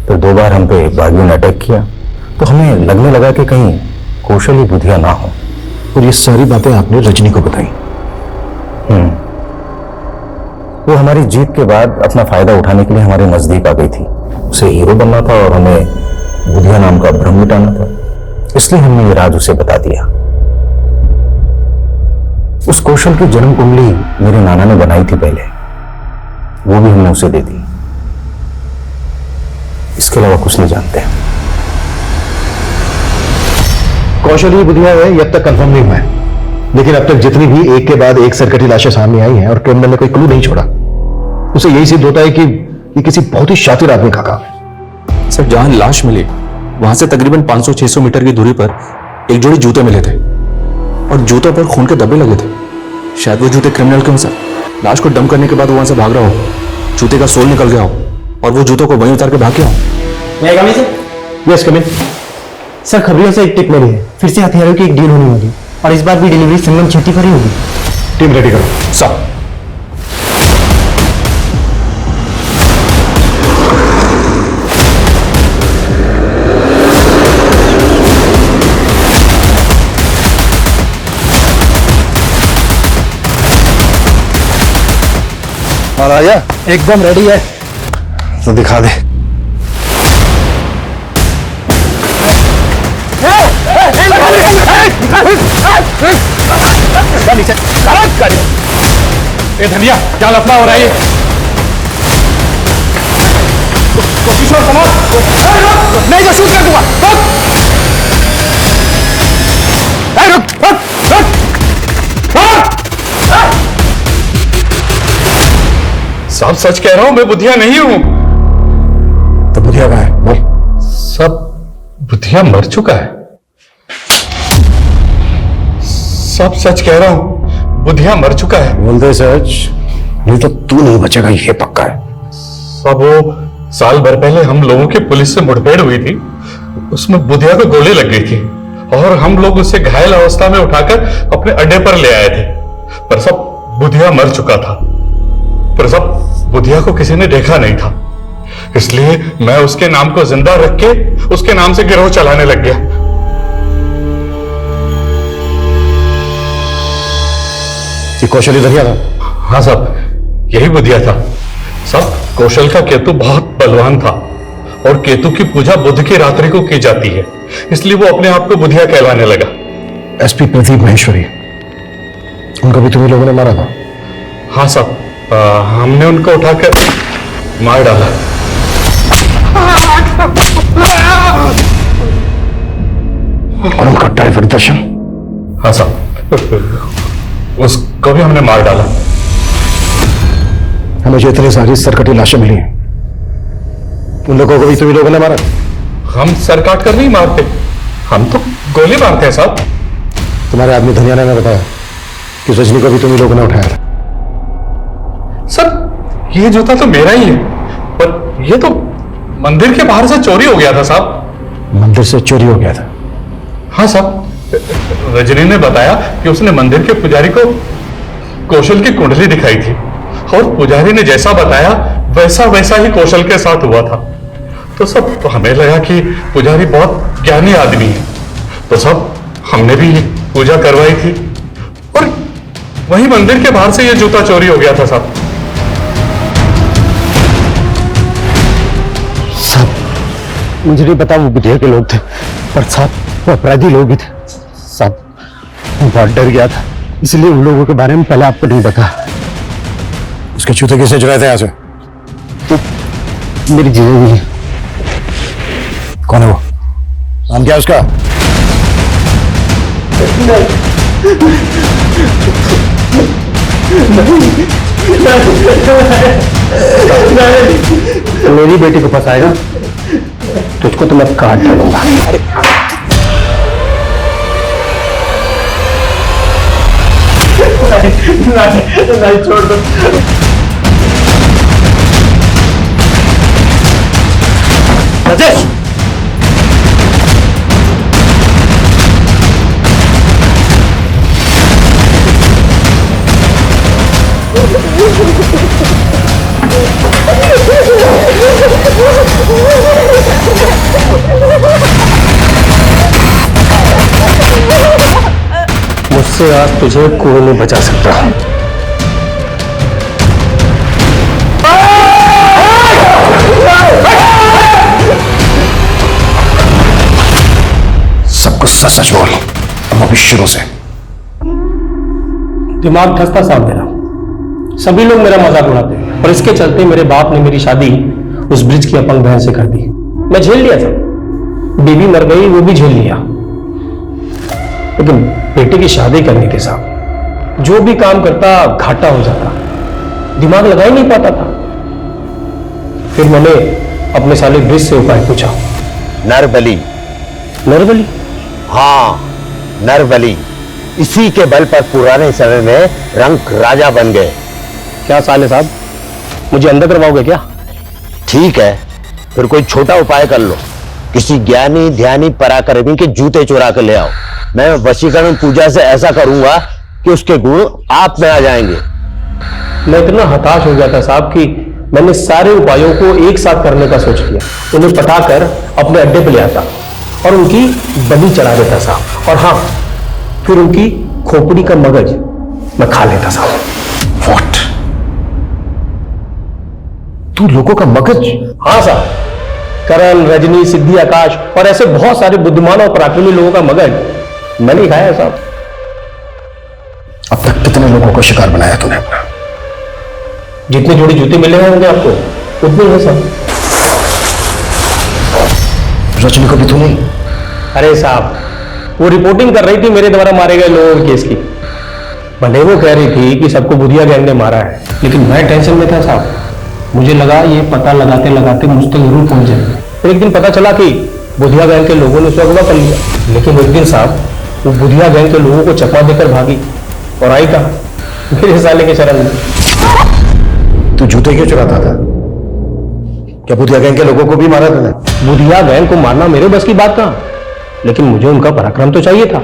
फिर 2 बार हम पे बागियों ने अटैक किया, तो हमें लगने लगा कि कहीं कौशल ही बुधिया ना हो। और ये सारी बातें आपने रजनी को बताई? वो हमारी जीत के बाद अपना फायदा उठाने के लिए हमारे नजदीक आ गई थी। उसे हीरो बनना था और हमें बुधिया नाम का भ्रम मिटाना था, इसलिए हमने ये राज उसे बता दिया। उस कौशल की जन्म कुंडली मेरे नाना ने बनाई थी पहले, वो भी हमने उसे दे दी। इसके अलावा कुछ नहीं जानते। कौशल ही बुधिया है ये अब तक कंफर्म नहीं हुआ है, लेकिन अब तक जितनी भी एक के बाद एक सरकटी लाशें सामने आई हैं और क्रिमिनल ने कोई क्लू नहीं छोड़ा, उसे यही सिद्ध होता है कि ये किसी बहुत ही शातिर आदमी का काम है। सर, जहां लाश मिली वहां से तकरीबन 500-600 मीटर की दूरी पर एक जोड़ी जूते मिले थे और जूतों पर खून के धब्बे लगे थे। शायद वो जूते क्रिमिनल के हों सर। लाश को डंप करने के बाद वहां से भाग रहा हो, जूते का सोल निकल गया हो और वो जूतों को वहीं उतार के भाग गया हो। Yes come in. सर, खबरियों से एक टिप मिली है, फिर से हथियारों की एक डील होने वाली और इस बार भी डिलीवरी संगम छेती पर ही होगी। टीम रेडी करो। सर। और आया एकदम रेडी है। तो दिखा दे। ए धनिया, क्या लफड़ा हो रहा है? कोशिश और समाज नहीं तो शूट कर दूंगा। साहब सच कह रहा हूं, मैं बुधिया नहीं हूं। तो बुधिया कहाँ है? बोल। सब बुधिया मर चुका है। सब सच कह रहा हूं, बुधिया मर चुका है। बोल दे सच, नहीं तो तू नहीं बचेगा, ये पक्का है। सब वो साल भर पहले हम लोगों की पुलिस से मुठभेड़ हुई थी, उसमें बुधिया को गोली लग गई थी और हम लोग उसे घायल अवस्था में उठाकर अपने अड्डे पर ले आए थे। पर सब बुधिया मर चुका था, पर सब बुधिया को किसी ने देखा नहीं था, इसलिए मैं उसके नाम को जिंदा रख के उसके नाम से गिरोह चलाने लग गया। ये कौशल इधर था? हाँ साहब, यही बुधिया था। सब कौशल का केतु बहुत बलवान था और केतु की पूजा बुध की रात्रि को की जाती है, इसलिए वो अपने आप को बुधिया कहलाने लगा। एसपी प्रदीप महेश्वरी, उनका भी तुम्हीं लोगों ने मारा था? हाँ साहब, हमने उनको उठाकर मार डाला। और उनका ड्राइवर दर्शन? हाँ साहब, उसको भी हमने मार डाला। हमें जो इतनी सारी सरकटी लाशें मिली हैं, उन लोगों को भी तुम्हीं लोगों ने मारा? हम सर काट कर नहीं मारते, हम तो गोली मारते हैं साहब। तुम्हारे आदमी धनिया ने बताया कि रजनी को भी तुम्हीं लोगों ने उठाया था। सर, ये जूता तो मेरा ही है, पर ये तो मंदिर के बाहर से चोरी हो गया था साहब। मंदिर से चोरी हो गया था? हाँ साहब, रजनी ने बताया कि उसने मंदिर के पुजारी को कौशल की कुंडली दिखाई थी और पुजारी ने जैसा बताया वैसा वैसा ही कौशल के साथ हुआ था। तो सब तो हमें लगा कि पुजारी बहुत ज्ञानी आदमी है, तो सब हमने भी पूजा करवाई थी और वही मंदिर के बाहर से ये जूता चोरी हो गया था साहब। साहब, मुझे नहीं पता वो बुधिया के लोग थे, पर साहब वो अपराधी लोग ही थे। साहब, मैं बहुत डर गया था, इसलिए उन लोगों के बारे में पहले आपको नहीं पता। उसके जूते किसने चुराए थे यहाँ से? तो मेरी जीजा जी। कौन है वो? नाम क्या है उसका? मेरी बेटी को फंसाएगा तुझको तो मैं काट डालूंगा। नहीं छोड़ दो। राजेश, मुझसे आज तुझे कोई नहीं बचा सकता। सब कुछ सच सच बोल, अब अभी शुरू से। दिमाग धंसता साहब मेरा, सभी लोग मेरा मजाक उड़ाते हैं और इसके चलते मेरे बाप ने मेरी शादी उस ब्रिज की अपंग बहन से कर दी। मैं झेल लिया था, बीवी मर गई वो भी झेल लिया, लेकिन बेटे की शादी करने के साथ जो भी काम करता घाटा हो जाता, दिमाग लगा ही नहीं पाता था। फिर मैंने अपने साले ब्रिज से उपाय पूछा। नरबली। नरबली? हाँ, नरबली। इसी के बल पर पुराने समय में रंक राजा बन गए। क्या साले साहब, मुझे अंदर करवाओगे क्या? ठीक है, फिर कोई छोटा उपाय कर लो। किसी ज्ञानी ध्यानी पराक्रमी के जूते चुरा कर ले आओ। मैं वशीकरण पूजा से ऐसा करूंगा कि उसके गुण आप में आ जाएंगे। मैं इतना हताश हो गया था साहब कि मैंने सारे उपायों को एक साथ करने का सोच लिया। उन्हें पटाकर अपने अड्डे पे ले आता और उनकी बलि चढ़ा देता साहब। और हाँ, फिर उनकी खोपड़ी का मगज मैं खा लेता साहब। व्हाट? तू लोगों का मगज? हाँ साहब, करण, रजनी, सिद्धि, आकाश और ऐसे बहुत सारे बुद्धिमान और पराक्रमी लोगों का मगज मैंने खाया साहब। अब तक कितने लोगों को शिकार बनाया तूने अपना? जितने जोड़ी जूते मिले होंगे आपको उतने हैं साहब। रजनी को भी तू नहीं? अरे साहब, वो रिपोर्टिंग कर रही थी मेरे द्वारा मारे गए लोगों के केस की। भले वो कह रही थी कि सबको बुधिया गैंग ने मारा है, लेकिन मैं टेंशन में था साहब। मुझे लगा ये पता लगाते लगाते मुझ तक जरूर पहुंच जाएगा। फिर एक दिन पता चला कि बुधिया गैंग के लोगों ने उसे अगवा कर लिया। लेकिन एक दिन साहब वो बुधिया गैंग के लोगों को चकमा देकर भागी और आई कहा मेरे साले के शरण में। तू जूते क्यों चुराता था? क्या बुधिया गैंग के लोगों को भी मारा तूने? बुधिया गैंग को मारना मेरे बस की बात था, लेकिन मुझे उनका पराक्रम तो चाहिए था।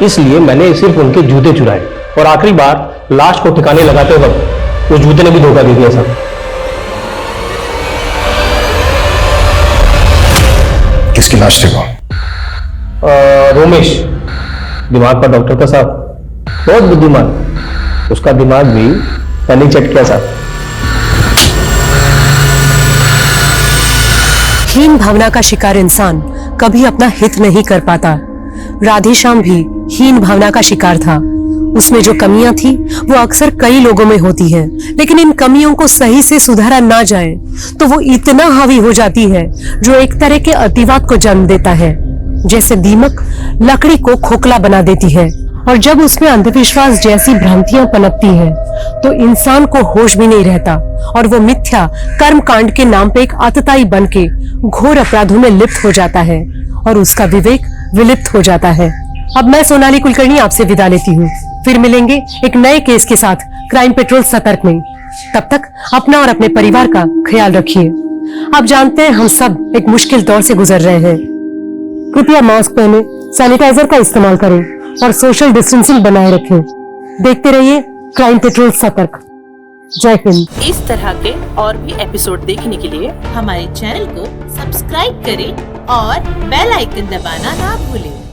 इसलिए मैंने सिर्फ उनके जूते चुराए और आखिरी बार लाश को ठिकाने लगाते वक्त उस जूते ने भी धोखा दे दिया साहब। किसकी लाश थी वो? रोमेश, दिमाग का डॉक्टर था साहब, बहुत बुद्धिमान। उसका दिमाग भी मैंने चट किया साहब। हीन भावना का शिकार इंसान कभी अपना हित नहीं कर पाता। राधेश्याम भी हीन भावना का शिकार था। उसमें जो कमियां थी वो अक्सर कई लोगों में होती हैं, लेकिन इन कमियों को सही से सुधारा ना जाए तो वो इतना हावी हो जाती है जो एक तरह के अतिवाद को जन्म देता है। जैसे दीमक लकड़ी को खोखला बना देती है, और जब उसमें अंधविश्वास जैसी भ्रांतियां पनपती हैं तो इंसान को होश भी नहीं रहता और वो मिथ्या कर्म कांड के नाम पे एक आतताई बन के घोर अपराधों में लिप्त हो जाता है और उसका विवेक विलिप्त हो जाता है। अब मैं सोनाली कुलकर्णी आपसे विदा लेती हूँ। फिर मिलेंगे एक नए केस के साथ क्राइम पेट्रोल सतर्क में। तब तक अपना और अपने परिवार का ख्याल रखिए। आप जानते हैं हम सब एक मुश्किल दौर से गुजर रहे हैं। कृपया मास्क पहने, सैनिटाइजर का इस्तेमाल करें और सोशल डिस्टेंसिंग बनाए रखें। देखते रहिए क्राइम पेट्रोल सतर्क। जय हिंद। इस तरह के और भी एपिसोड देखने के लिए हमारे चैनल को सब्सक्राइब करें और बेल आइकन दबाना ना भूलें।